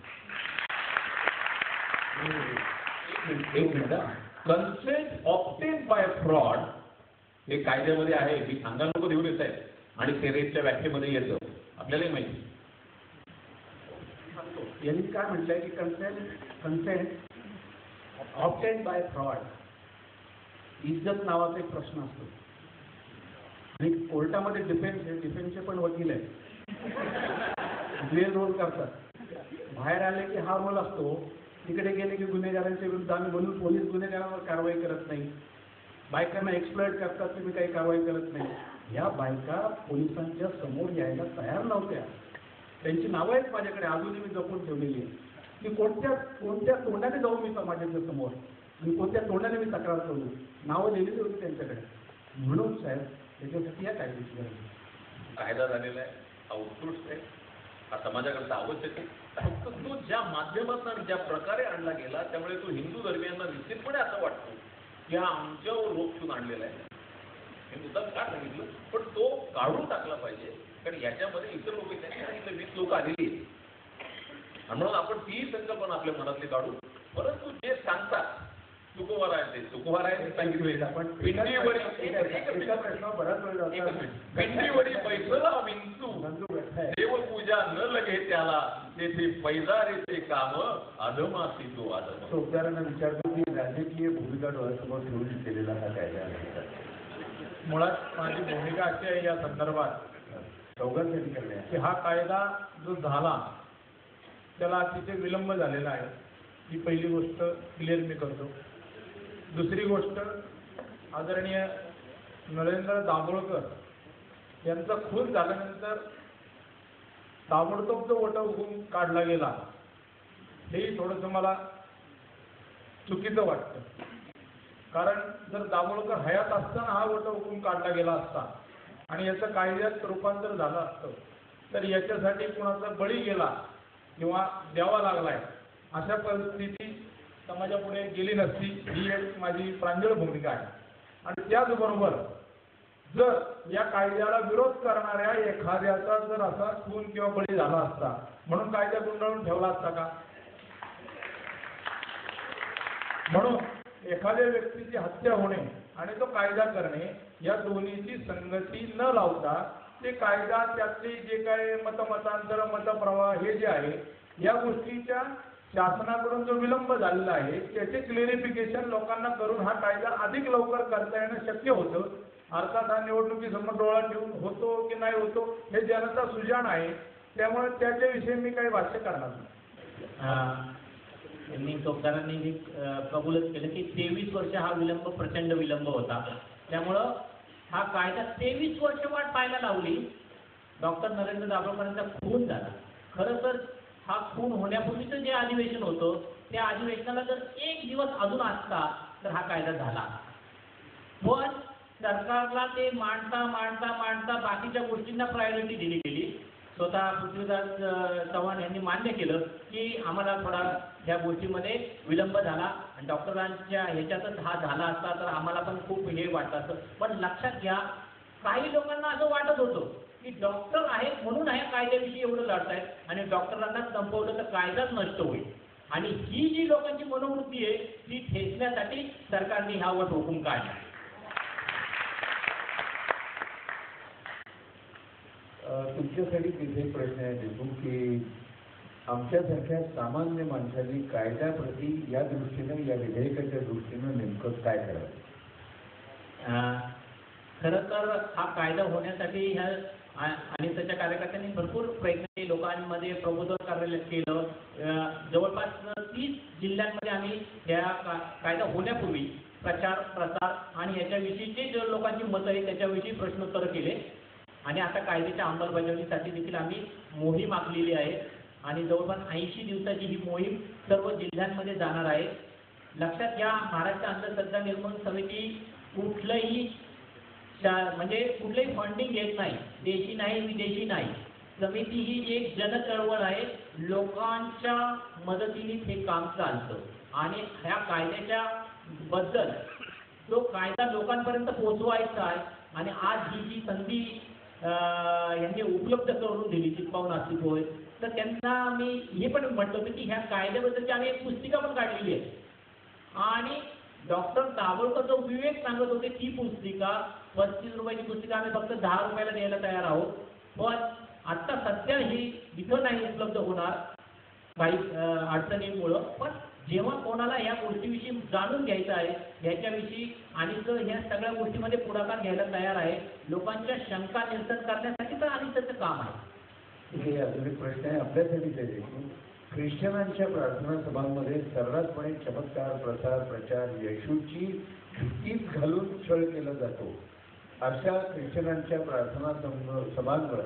एक minute. Consent obtain bye fraud हे कायद्यामध्ये आहे. मी सांगा नको देऊन येत आहे आणि ते रेपच्या व्याख्येमध्ये येतं, आपल्यालाही माहिती. यांनी काय म्हटलंय की कन्सेंट ऑब्टेन बाय फ्रॉड, इज्जत नावाचा एक प्रश्न असतो. आणि कोर्टामध्ये डिफेन्सचे पण वकील आहेत, ड्युएल रोल करतात. बाहेर आले की हा रोल असतो, तिकडे गेले की गुन्हेगारांच्या विरुद्ध आम्ही म्हणून पोलीस गुन्हेगारांवर कारवाई करत नाही, बायकांना एक्सप्लॉइट करतात तुम्ही काही कारवाई करत नाही. या बायका पोलिसांच्या समोर यायला तयार नव्हत्या. त्यांची नावं आहेत माझ्याकडे, अजूनही मी जपून ठेवलेली आहे. की कोणत्या तोंडाने जाऊ मी समाजाच्या समोर आणि कोणत्या तोंडाने मी तक्रार करू, नावं लिहिलेली होती त्यांच्याकडे. म्हणून साहेब त्याच्यासाठी या कायद्याची गरज आहे. कायदा झालेला आहे, हा उत्कृष्ट आहे, हा समाजाकरता आवश्यक आहे. फक्त तो ज्या माध्यमातून आणि ज्या प्रकारे आणला गेला त्यामुळे तो हिंदू धर्मियांना निश्चितपणे असं वाटतो की हा आमच्यावर रोखून आणलेला आहे. हे मुद्दा का सांगितलं, पण तो काढून टाकला पाहिजे. कारण याच्यामध्ये इतर लोक इथले 20 लोक आलेली आहेत आणि म्हणून आपण तीही संकल्पना आपल्या मनातली काढू. परंतु जे सांगतात चुकोवार आहे ते चुकोवार आहे सांगितलं. पण पिंडीवरी पैसला विंचू देवपूजा न लगे त्याला तेथे पैजारेचे काम अधमासी तो अधम. चौकदारांना विचारतो की राजकीय भूमिका डोळ्यासमोर ठेवून केलेला हा कायदा आहे. मुळात माझी भूमिका अशी आहे या संदर्भात चौघांसाठी करणे की हा कायदा जो झाला त्याला अतिशय विलंब झालेला आहे. ही पहिली गोष्ट क्लिअर मी करतो. दुसरी गोष्ट, आदरणीय नरेंद्र दाभोळकर यांचा खून झाल्यानंतर ताबडतोब जो वटहुकूम काढला गेला हेही थोडंसं मला चुकीचं वाटतं. कारण जर दाभोळकर हयात असताना हा वटहुकूम काढला गेला असता आणि याचं कायद्यात रूपांतर झालं असतं तर याच्यासाठी कुणाचा बळी गेला किंवा द्यावा लागलाय अशा परिस्थिती समाजापुढे गेली नसती. ही एक माझी प्रांजळ भूमिका आहे. आणि त्याचबरोबर जर या कायद्याला विरोध करणाऱ्या एखाद्याचा जर असा खून किंवा बळी झाला असता म्हणून कायदा गुंडाळून ठेवला असता का? म्हणून एखाद्या व्यक्तीची हत्या होणे आणि तो कायदा करणे या दोन्हीची संगती न लावता ते कायदा त्यातले जे काय मतमतांतर मतप्रवाह हे जे आहे या गोष्टीच्या शासनाकडून जो विलंब झालेला आहे त्याचे क्लिअरिफिकेशन लोकांना करून हा कायदा अधिक लवकर करता येणं शक्य होतं. अर्थात हा निवडणुकीसमोर डोळा ठेवून होतो की नाही होतो हे जनता सुजाण आहे. त्यामुळे त्याच्याविषयी मी काही भाष्य करणार नाही. यांनी चौकदारांनी कबूलच केलं की 23 वर्ष हा विलंब प्रचंड विलंब होता. त्यामुळं हा कायदा 23 वर्ष वाट पाहायला लावली. डॉक्टर नरेंद्र दाभोळकरांचा खून झाला. खरं तर हा खून होण्यापूर्वीचं जे अधिवेशन होतं त्या अधिवेशनाला जर एक दिवस अजून असता तर हा कायदा झाला. पण सरकारला ते मांडता बाकीच्या गोष्टींना प्रायोरिटी दिली गेली. स्वतः पृथ्वीराज चव्हाण यांनी मान्य केलं की आम्हाला थोडा या गोष्टीमध्ये विलंब झाला आणि डॉक्टरांच्या ह्याच्यातच हा झाला असता तर आम्हाला पण खूप हे वाटतं असतं. पण लक्षात घ्या काही लोकांना असं वाटत होतं की डॉक्टर आहेत म्हणून ह्या कायद्याविषयी एवढं लढतायत आणि डॉक्टरांना संपवलं तर कायदाच नष्ट होईल. आणि ही जी लोकांची मनोवृत्ती आहे ती ठेचण्यासाठी सरकारने हा वट हुकूम काढला. तुमच्यासाठी तिथे एक प्रश्न आहे देशमुख की आमच्यासारख्या सामान्य माणसांनी कायद्याप्रती या दृष्टीनं या विधेयकाच्या दृष्टीनं नेमकं काय करावं? खरं तर हा कायदा होण्यासाठी ह्या आणि त्याच्या कार्यकर्त्यांनी भरपूर प्रयत्न लोकांमध्ये प्रबोधन करायला केलं. जवळपास 30 जिल्ह्यांमध्ये आम्ही या कायदा होण्यापूर्वी प्रचार प्रसार आणि याच्याविषयीचे जे लोकांची मतं आहे त्याच्याविषयी प्रश्नोत्तर केले. आणि आता कायद्याच्या अंमलबजावणीसाठी देखील आम्ही मोहीम आखलेली आहे आणि जवळपास 80 दिवसाची ही मोहीम सर्व जिल्ह्यांमध्ये जाणार आहे. लक्षात घ्या, महाराष्ट्र अंधश्रद्धा निर्मूलन समिती कुठलंही म्हणजे कुठलंही फंडिंग घेत नाही, देशी नाही विदेशी नाही. समिती ही एक जनचळवळ आहे, लोकांच्या मदतीने हे काम चालतं आणि ह्या कायद्याच्या बद्दल जो कायदा लोकांपर्यंत पोहोचवायचा आहे. आणि आज ही जी संधी यांनी उपलब्ध करून दिली चितपावून अस्तित्व होय, तर त्यांना मी हे पण म्हटलं होतं की ह्या कायद्याबद्दलची आम्ही एक पुस्तिका पण काढलेली आहे. आणि डॉक्टर दाभोळकर जो विवेक सांगत होते ती पुस्तिका 35 रुपयाची पुस्तिका आम्ही फक्त 10 रुपयाला द्यायला तयार आहोत. पण आत्ता सध्या ही इथं नाही उपलब्ध होणार काही अडचणींमुळं. पण जेव्हा कोणाला या गोष्टीविषयी जाणून घ्यायचं आहे याच्याविषयी आणि जर ह्या सगळ्या गोष्टीमध्ये पुढाकार घ्यायला तयार आहे, लोकांच्या शंका निरसन करण्यासाठी तर अनिसचं काम आहे. हे अजून एक प्रश्न आहे आपल्यासाठीच आहे देशमुख. ख्रिश्चनांच्या प्रार्थना सभांमध्ये सर्रासपणे चमत्कार प्रसार प्रचार येशूची भीतीच घालून छळ केला जातो. अशा ख्रिश्चनांच्या प्रार्थना सभांवर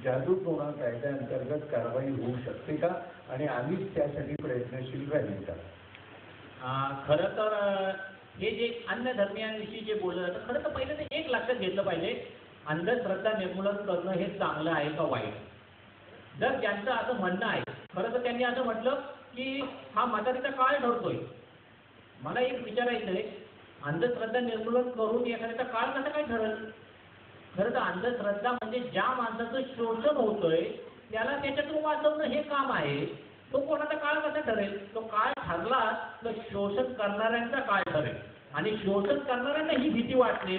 जादूटोणा कायद्याअंतर्गत कारवाई होऊ शकते का आणि आम्हीच त्यासाठी प्रयत्नशील राहील का? खरं तर हे जे अन्य धर्मियांविषयी जे बोललं जातं, खरं तर पहिलं ते एक लक्षात घेतलं पाहिजे, अंधश्रद्धा निर्मूलन करणं हे चांगलं आहे का वाईट. जर त्यांचं असं म्हणणं आहे, खरं तर त्यांनी असं म्हटलं की हा म्हातारीचा काळ ठरतोय. मला एक विचारायचं आहे, अंधश्रद्धा निर्मूलन करून एखाद्याचा काळ कसा काय ठरेल? खरं तर अंधश्रद्धा म्हणजे ज्या माणसाचं शोषण होतंय त्याला त्याच्यातून वाचवणं हे काम आहे. तो कोणाचा काळ कसा ठरेल? तो काळ ठरला तर शोषण करणाऱ्यांचा काळ ठरेल. आणि शोषण करणाऱ्यांना ही भीती वाटते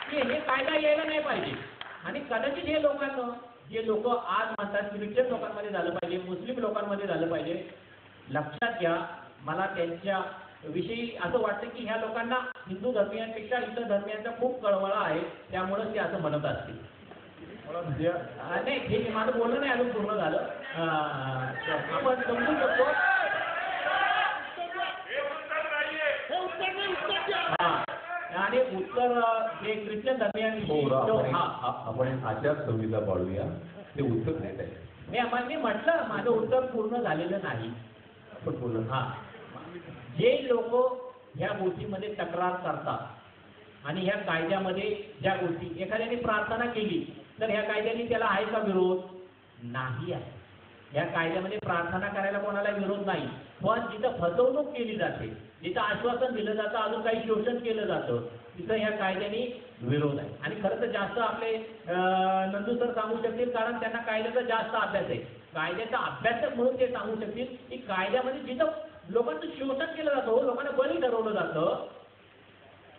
की हे कायदा यायला नाही पाहिजे. आणि कदाचित हे लोकांना जे लोक आज म्हणतात ख्रिश्चन लोकांमध्ये झालं पाहिजे, मुस्लिम लोकांमध्ये झालं पाहिजे, लक्षात घ्या, मला त्यांच्या विषयी असं वाटतं की ह्या लोकांना हिंदू धर्मियांपेक्षा इतर धर्मियांचा खूप कळवळा आहे, त्यामुळं ते असं म्हणत असतील. नाही, हे माझं बोलणं नाही अजून पूर्ण झालं. आपण समजू शकतो. आणि उत्तर जे ख्रिश्चन धर्मियांविषयी आपण आचारसंहिता पाळूया, ते उत्तर देत आहे. मी म्हटलं माझं उत्तर पूर्ण झालेलं नाही. पण बोला. जे लोक ह्या गोष्टीमध्ये तक्रार करतात आणि ह्या कायद्यामध्ये ज्या गोष्टी एखाद्याने प्रार्थना केली तर ह्या कायद्याने त्याला आहे का विरोध? नाही आहे. ह्या कायद्यामध्ये प्रार्थना करायला कोणाला विरोध नाही. पण जिथं फसवणूक केली जाते, जिथं आश्वासन दिलं जातं, अजून काही शोषण केलं जातं, तिथं ह्या कायद्याने विरोध आहे. आणि खरं तर जास्त आपले नंदू सर सांगू शकतील, कारण त्यांना कायद्याचा जास्त अभ्यास आहे. कायद्याचा अभ्यासक म्हणून ते सांगू शकतील की कायद्यामध्ये जिथं लोकांचं शोषण केलं जातं, लोकांना बळी ठरवलं जातं,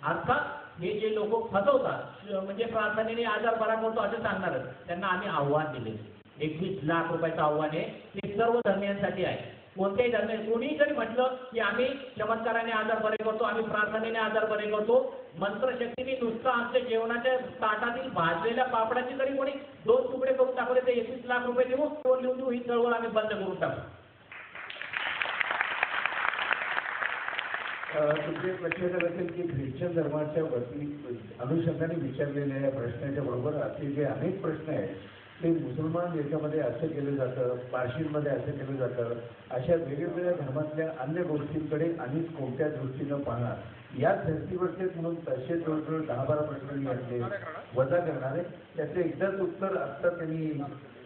अर्थात हे जे लोक फसवतात म्हणजे प्रार्थनेने आजार बरा करतो असं सांगणार, त्यांना आम्ही आव्हान दिले. 21 लाख रुपयाचं आव्हान आहे. ते सर्व धर्मियांसाठी आहे. कोणत्याही धर्म कोणीही जरी म्हटलं की आम्ही चमत्काराने आजार बरे करतो, आम्ही प्रार्थनेने आजार बरे करतो, मंत्रशक्तीने नुसतं आमच्या जेवणाच्या ताटातील भाजलेल्या पापडाची जरी कोणी 2 तुकडे करून टाकले तर 21 लाख रुपये देऊ, लिहून देऊ, ही चळवळ आम्ही बंद करून टाकू. तुमचे लक्षात आलं असेल की ख्रिश्चन धर्माच्या अनुषंगाने विचारलेल्या या प्रश्नाच्या बरोबर असे जे अनेक प्रश्न आहेत ते मुसलमान देशामध्ये असं केलं जातं, पारशींमध्ये असं केलं जातं, अशा वेगवेगळ्या धर्मातल्या अन्य गोष्टींकडे आणि कोणत्या दृष्टीनं पाहणार, याच धर्तीवरचे म्हणून तसे जवळजवळ 10-12 प्रश्न मी आणले वजा करणारे. त्याचं एकदाच उत्तर आत्ता त्यांनी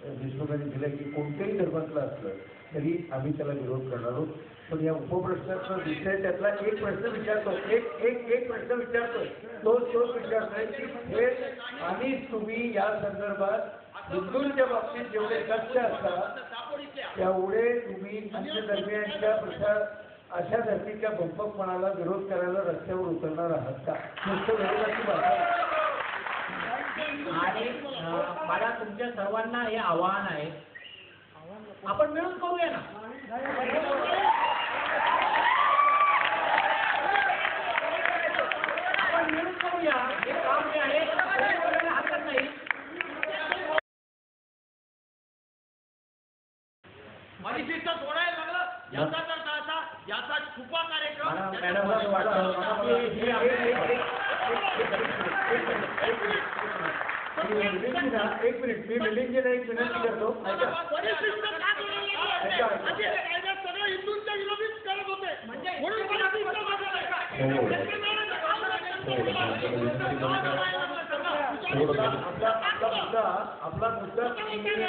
देशमुखांनी दिलं की कोणत्याही धर्मातलं असलं तरी आम्ही त्याला विरोध करणार आहोत. पण या उपप्रश्नाचा विषय त्यातला एक प्रश्न विचारतो, एक प्रश्न विचारतोय, तोच विचारतोय की थेट आणि तुम्ही या संदर्भात हिंदूंच्या बाबतीत जेवढे कष्ट असतात तेवढे तुम्ही अन्य धर्मियांच्या प्रसार अशा धर्तीच्या बंपकपणाला विरोध करायला रस्त्यावर उतरणार आहात का? नुसतं विरोधाची भाषा. आणि मला तुमच्या सर्वांना हे आव्हान आहे, आपण मिळून करूया ना. आपण मिळून करूया, हे काम जे आहे ते करायला हरकत नाही. परिशिष्ट सोडायला लागलं याचा अर्थ असा, याचा छुपा कार्यक्रम. मॅडम असं वाटतं की हे एक मिनिट मी बिल्डिंगची एक विनंती करतो. परिशिष्ट का सोडायला लागलं? आणि हे कायदा सगळं हिंदूंच्या विरोधीच करत होते, म्हणजे म्हणून परिशिष्ट सोडायला आपला मुद्दा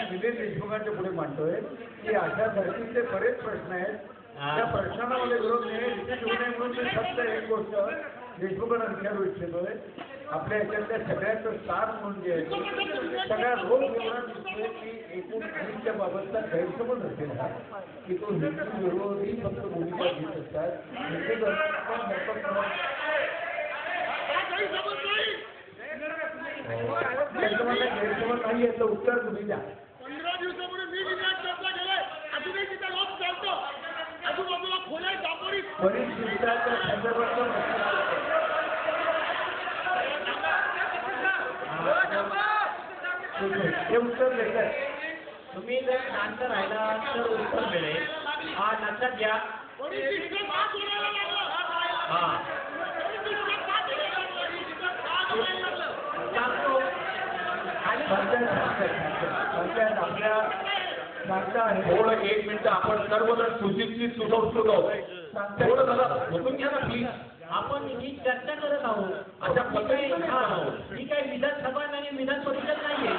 दिलीप देशमुखांच्या पुढे मांडतोय की अशा धर्तीचे बरेच प्रश्न आहेत, त्या प्रश्नांना मला विरोध नाही, विशेष होऊ नये म्हणून मी फक्त एक गोष्ट देशमुखांना विचारू इच्छितोय. आपल्या ह्याच्यातल्या सगळ्याचं सार म्हणून जे आहे सगळ्या रोग एवढा दिसतोय की एकूण अनिलच्या बाबतचा गैरसमज असेल हा की तो हिंदू विरोधी फक्त भूमिका घेत असतात. हिंदू धर्माचा गैरसमज नाही याचं उत्तर तुम्ही द्या. 15 दिवसापूर्वी मी विधान चर्चा केलाय, अजूनही तिचा लोक चालतो, आजूबाजूला खोल्या दापोरी परिशिष्टाच्या संदर्भात हे उत्तर देतात. तुम्ही जर शांत राहिला तर उत्तर मिळेल. हा लक्षात घ्या. परिशिष्ट का सोडायला लागलं? हा परिशिष्ट का सोडायला लागलं? सांगतो. आणि थोडं 1 मिनिट आपण सर्वजण सुशिक्षित सुसंस्कृत आहोत. थोडं जरा बसून घ्या ना प्लीज. आपण ही चर्चा करत आहोत. अशा पद्धतीने ही काही विधानसभा आणि विधान परिषद नाहीये.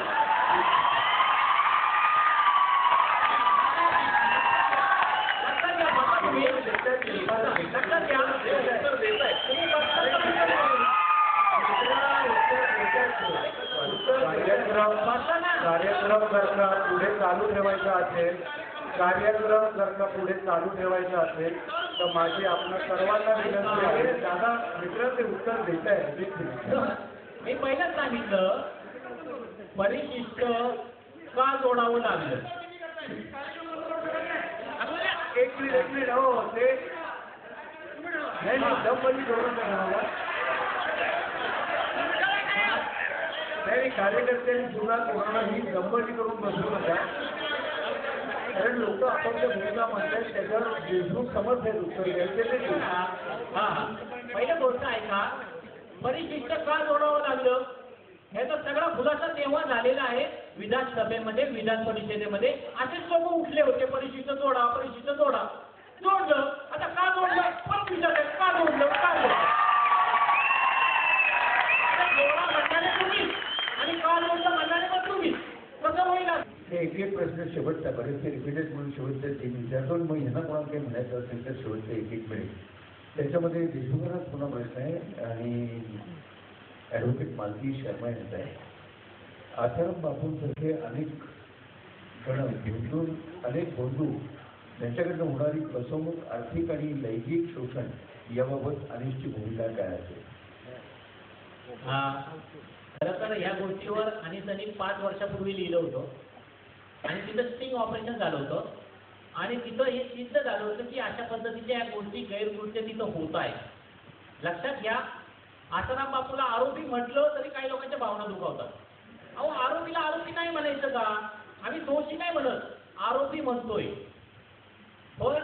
लक्षात घ्या बाबा तुम्ही. लक्षात घ्या. उत्तर देत आहे. कार्यक्रम जर का पुढे चालू ठेवायचा असेल, तर माझी आपल्या सर्वांना विनंती आहे, दादा मित्र ते उत्तर देत आहे. मी पहिलंच सांगितलं, परिशिष्ट का जोडावं लागलं. एक मिनिट हो ते नाही दमबंदी करू नका मला. नाही कार्यकर्त्यांनी सुद्धा कोणाला ही दमबंदी करून बसू नका, कारण लोक आपापल्या भूमिका म्हणतात त्याच्यावर देशमुख समज आहेत उत्तर द्यायचे ते देऊ. पहिली गोष्ट आहे का, परिशिष्ट का जोडावं लागलं ह्याचा सगळा खुलासा तेव्हा झालेला आहे विधानसभेमध्ये, विधान परिषदेमध्ये. असेच लोक उठले होते, परिशिष्ट जोडा, परिशिष्ट जोडा. जोडलं. आता का जोडलं परत विचारलं, का जोडलं, का जोडलं. जोडा म्हणणारे तुम्ही आणि का जोडलं म्हणणारे पण तुम्ही. कसं होईल? एक प्रश्न शेवटचा, बरेचसे रिपीटेड म्हणून शेवटचे 3 विचारतो. मग ह्यांना कोणाला काही म्हणायचं असेल तर शेवटचे 1 मिनिट. त्याच्यामध्ये देशमुखांनाच पुन्हा प्रश्न आहे आणि ॲडव्होकेट मालती शर्मा यांचा आहे. आसाराम बापूंसारखे अनेक जण घेऊन अनेक बंधू त्यांच्याकडनं होणारी फसवणूक, आर्थिक आणि लैंगिक शोषण याबाबत अनिलची भूमिका काय असेल? खरं तर ह्या गोष्टीवर अनिलनी 5 वर्षापूर्वी लिहिलं होतं आणि तिथं स्टिंग ऑपरेशन झालं होतं आणि तिथं हे सिद्ध झालं होतं की अशा पद्धतीच्या या गोष्टी गैरकृत्य तिथं होत आहे. लक्षात घ्या, आसाराम बापूला आरोपी म्हटलं तरी काही लोकांच्या भावना दुखावतात. अहो, आरोपीला आरोपी नाही म्हणायचं का? आम्ही दोषी नाही म्हणत, आरोपी म्हणतोय. पण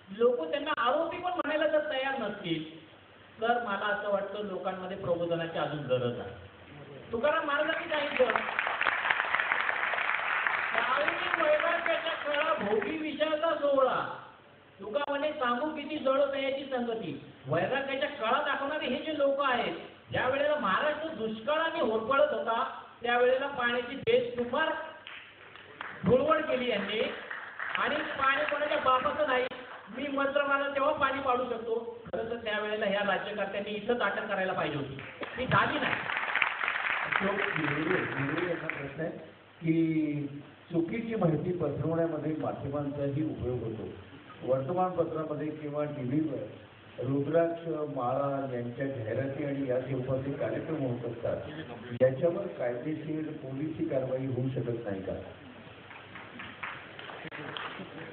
लोक त्यांना आरोपी पण म्हणायला जर तयार नसतील तर मला असं वाटतं लोकांमध्ये प्रबोधनाची अजून गरज आहे. तुकाराम महाराजांनी सांगितलं, वैराग्याच्या काळा भोगी विषयाचा सोहळा, तुका म्हणे सांगू किती जड तयाची संगती. वैराग्याच्या काळा दाखवणारे हे जे लोक आहेत, ज्या वेळेला महाराष्ट्र दुष्काळाने होरपळत होता त्यावेळेला पाण्याची बेसुमार धुळवड केली यांनी आणि पाणी कोणाच्या बापाचं नाही. मी मंत्र मला तेव्हा पाणी पाडू शकतो. खरं तर त्यावेळेला ह्या राज्यकर्त्यांनी इथंच अटक करायला पाहिजे होती, ती झाली नाही. यांना प्रश्न आहे की चुकीची माहिती पसरवण्यामध्ये माध्यमांचाही उपयोग होतो. वर्तमानपत्रामध्ये किंवा टीव्हीवर रुद्राक्ष माळा यांच्या जाहिराती आणि या स्वरूपाचे कार्यक्रम होत असतात. याच्यावर कायदेशीर पोलिसी कारवाई होऊ शकत नाही का?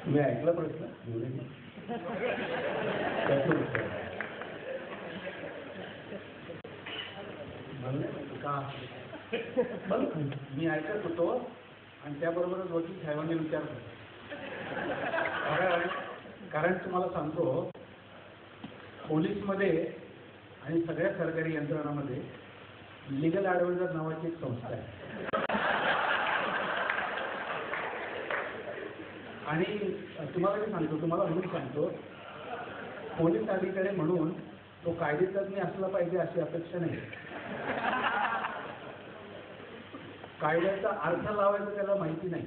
तुम्ही ऐकला प्रश्न? त्याचं उत्तर का मी ऐकत होतो आणि त्याबरोबरच वकील साहेबांनी विचारलं. कारण तुम्हाला सांगतो, पोलीसमध्ये आणि सगळ्या सरकारी यंत्रणामध्ये लिगल ॲडवायझर नावाची एक संस्था आहे. आणि तुम्हाला मी सांगतो, तुम्हाला म्हणून सांगतो, पोलीस अधिकारी म्हणून तो कायदेतज्ञ असला पाहिजे अशी अपेक्षा नाही. कायद्याचा अर्थ लावायचा त्याला माहिती नाही,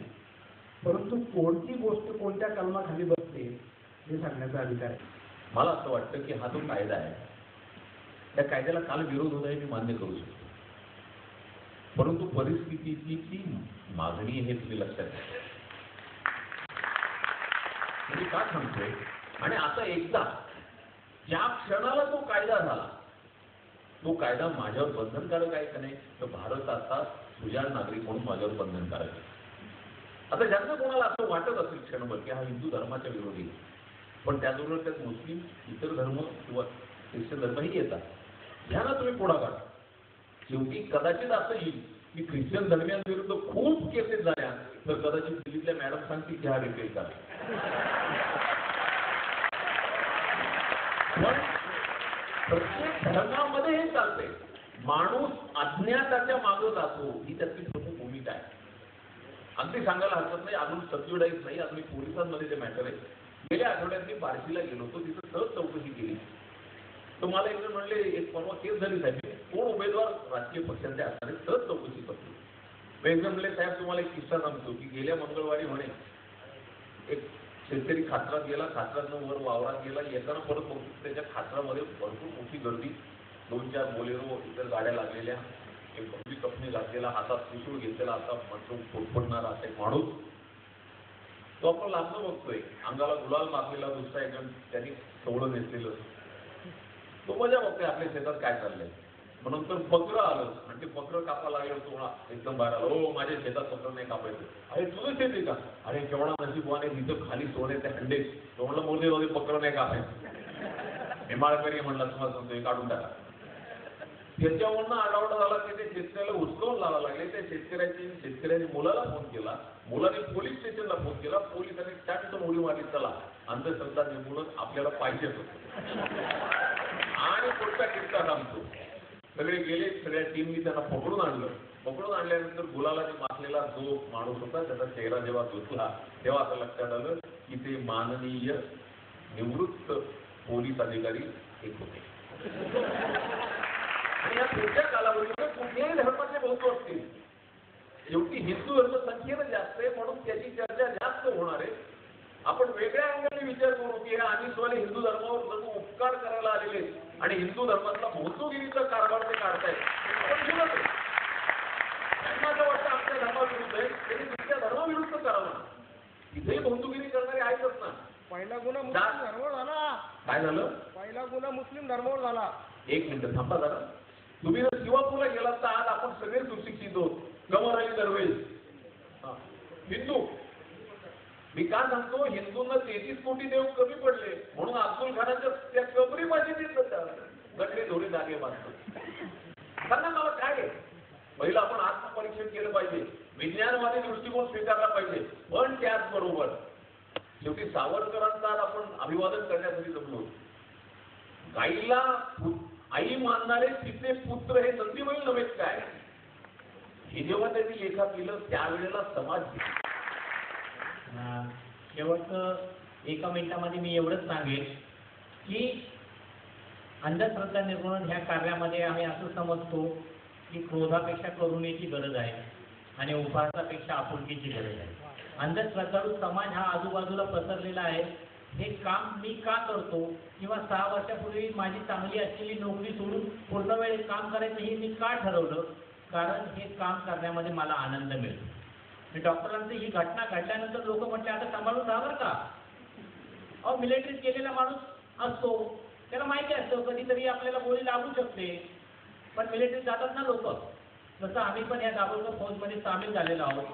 परंतु कोणती गोष्ट कोणत्या कलमाखाली बसते हे सांगण्याचा अधिकार आहे. मला असं वाटतं की हा जो कायदा आहे, त्या कायद्याला काल विरोध होत आहे मी मान्य करू शकतो, परंतु परिस्थितीची ती मागणी हे तुम्ही लक्षात घ्या. मी का सांगतोय, आणि आता एकदा ज्या क्षणाला तो कायदा झाला, तो कायदा माझ्यावर बंधनकारक आहे का नाही, तर भारत आता सुजाण नागरिक म्हणून माझ्यावर बंधनकारक आहे. आता ज्यांना कोणाला असं वाटत असेल क्षणभर की हा हिंदू धर्माच्या विरोधी आहे, पण त्याचबरोबर त्यात मुस्लिम इतर धर्म किंवा ख्रिश्चन धर्मही येतात, ह्या ना तुम्ही पुढाकार. शेवटी कदाचित असं येईल की ख्रिश्चन धर्मियांविरुद्ध खूप केसेस झाल्या तर कदाचित दिल्लीतल्या मॅडम सांगतील की हा रिपेल करा. पण प्रत्येक धर्मामध्ये हे चालतंय. माणूस अज्ञाताच्या मागं जातो ही त्याची प्रमुख भूमिका आहे. अगदी सांगायला हरकत नाही, अजून सबज्युडाईज नाही, अजून पोलिसांमध्ये ते मॅटर आहे. गेल्या आठवड्यात मी बार्शीला गेलो होतो, तिथं सहज चौकशी केली. तर मला एकजण म्हणले, एक परवा केस झाली साहेब, कोण उमेदवार राजकीय पक्षांचे असणारे, सहज चौकशी करतो. एकजण म्हणले, साहेब तुम्हाला एक किस्सा सांगतो की गेल्या मंगळवारी म्हणे एक शेतकरी खाचरात गेला, खाचरातनं वर वावरात गेला, येताना परत बघतो त्याच्या खाचरामध्ये भरपूर मोठी गर्दी, 2-4 बोलेरो इतर गाड्या लागलेल्या, एक भरती कपनी घातलेला, हातात त्रिशूळ घेतलेला, आता मात्र फुटफुटणारा असा एक माणूस. तो आपण लांबनं बघतोय, अंगाला गुलाल मारलेला दुसरा एक जण त्यांनी सवळं नेसलेलं, तो मजा बघतोय आपल्या शेतात काय चाललंय. म्हणून तर पत्र आलं आणि ते पत्र कापा लागलं, तो एकदम बाहेर आला, हो माझ्या शेतात पत्र नाही कापायचं. अरे तुझं शेत आहे का? अरे केवढा नशीबवाने, तिथं खाली सोन्याचे हंडे. तो म्हणलं मोदी होते पत्र नाही कापायचं. हेमाळकरी म्हणला तुम्हाला सांगतोय काढून टाका. त्याच्यावरनं आडावडा झाला की ते शेतकऱ्याला उचलून लावायला लागले. त्या शेतकऱ्याने मुलाला फोन केला, मुलाने पोलीस स्टेशनला फोन केला, पोलिसांनी त्यात उडी मारली, चला अंधश्रद्धा निर्मूलन आपल्याला पाहिजेच होतं. आणि पुढचा किस्सा सांगतो. सगळे गेले, सगळ्या टीमनी त्यांना पकडून आणलं. पकडून आणल्यानंतर गुलालाने मारलेला जो माणूस होता त्याचा चेहरा जेव्हा धुतला तेव्हा असं लक्षात आलं की ते माननीय निवृत्त पोलीस अधिकारी एक होते. आणि या पुढच्या कालावधीमध्ये कुठल्याही धर्माचे बहुत्व असतील, शेवटी हिंदू धर्म संख्येनं जास्त आहे म्हणून त्याची चर्चा जास्त होणार आहे. आपण वेगळ्या अँगलने विचार करू की हे आमिषवाले हिंदू धर्मावर जणू उपकार करायला आलेले आणि हिंदू धर्मातला बौद्धगिरीचा कारभार ते काढतायत. त्यांना असं वाटतं आपल्या धर्माविरुद्ध आहे, त्यांनी दुसऱ्या धर्माविरुद्ध करावं. तिथेही बौद्धगिरी करणारे आहेतच ना. पहिला गुन्हा मुस्लिम धर्मावर झाला. काय झालं? पहिला गुन्हा मुस्लिम धर्मावर झाला. एक मिनिट थांबा जरा. तुम्ही जर शिवापूरला गेलात तर आज आपण सगळे सुशिक्षित होतो. कमर अली दरवेज हिंदू. मी का सांगतो, हिंदूंना 33 कोटी देव कमी पडले म्हणून अब्दुल खानाच्या त्या कबरी मशिदीत गटरे धोरे जागे बांधतो. त्यांना मला काय आहे, पहिलं आपण आत्मपरीक्षण केलं पाहिजे, विज्ञानवादी दृष्टिकोन स्वीकारला पाहिजे, पण त्याचबरोबर शेवटी सावरकरांचा आज आपण अभिवादन करण्यासाठी जमलो. गाईला आई मानणारे तिचे पुत्र हे नंदीबैल नव्हेत काय, हे जेव्हा त्यांनी लेखात लिहिलं त्यावेळेला समाज शेवटचं एका मिनिटामध्ये मी एवढंच सांगेन की अंधश्रद्धा निर्मूलन ह्या कार्यामध्ये आम्ही असं समजतो की क्रोधापेक्षा करुणेची गरज आहे आणि उपहासापेक्षा आपुलकीची गरज आहे. अंधश्रद्धाळू समाज हा आजूबाजूला पसरलेला आहे. हे काम मी का करतो किंवा 6 वर्षापूर्वी माझी चांगली असलेली नोकरी सोडून पूर्ण वेळ काम करायचं हे मी का ठरवलं? कारण हे काम करण्यामध्ये मला आनंद मिळतो. मी डॉक्टरांची ही घटना घडल्यानंतर लोक म्हटले आता सांभाळून राहा बरं का. अहो मिलिटरीत गेलेला माणूस असतो, त्याला माहिती असतं कधीतरी आपल्याला गोळी लागू शकते, पण मिलिटरीत जातात ना लोक, तसं आम्ही पण या दाभोळकर फौजमध्ये सामील झालेलो आहोत.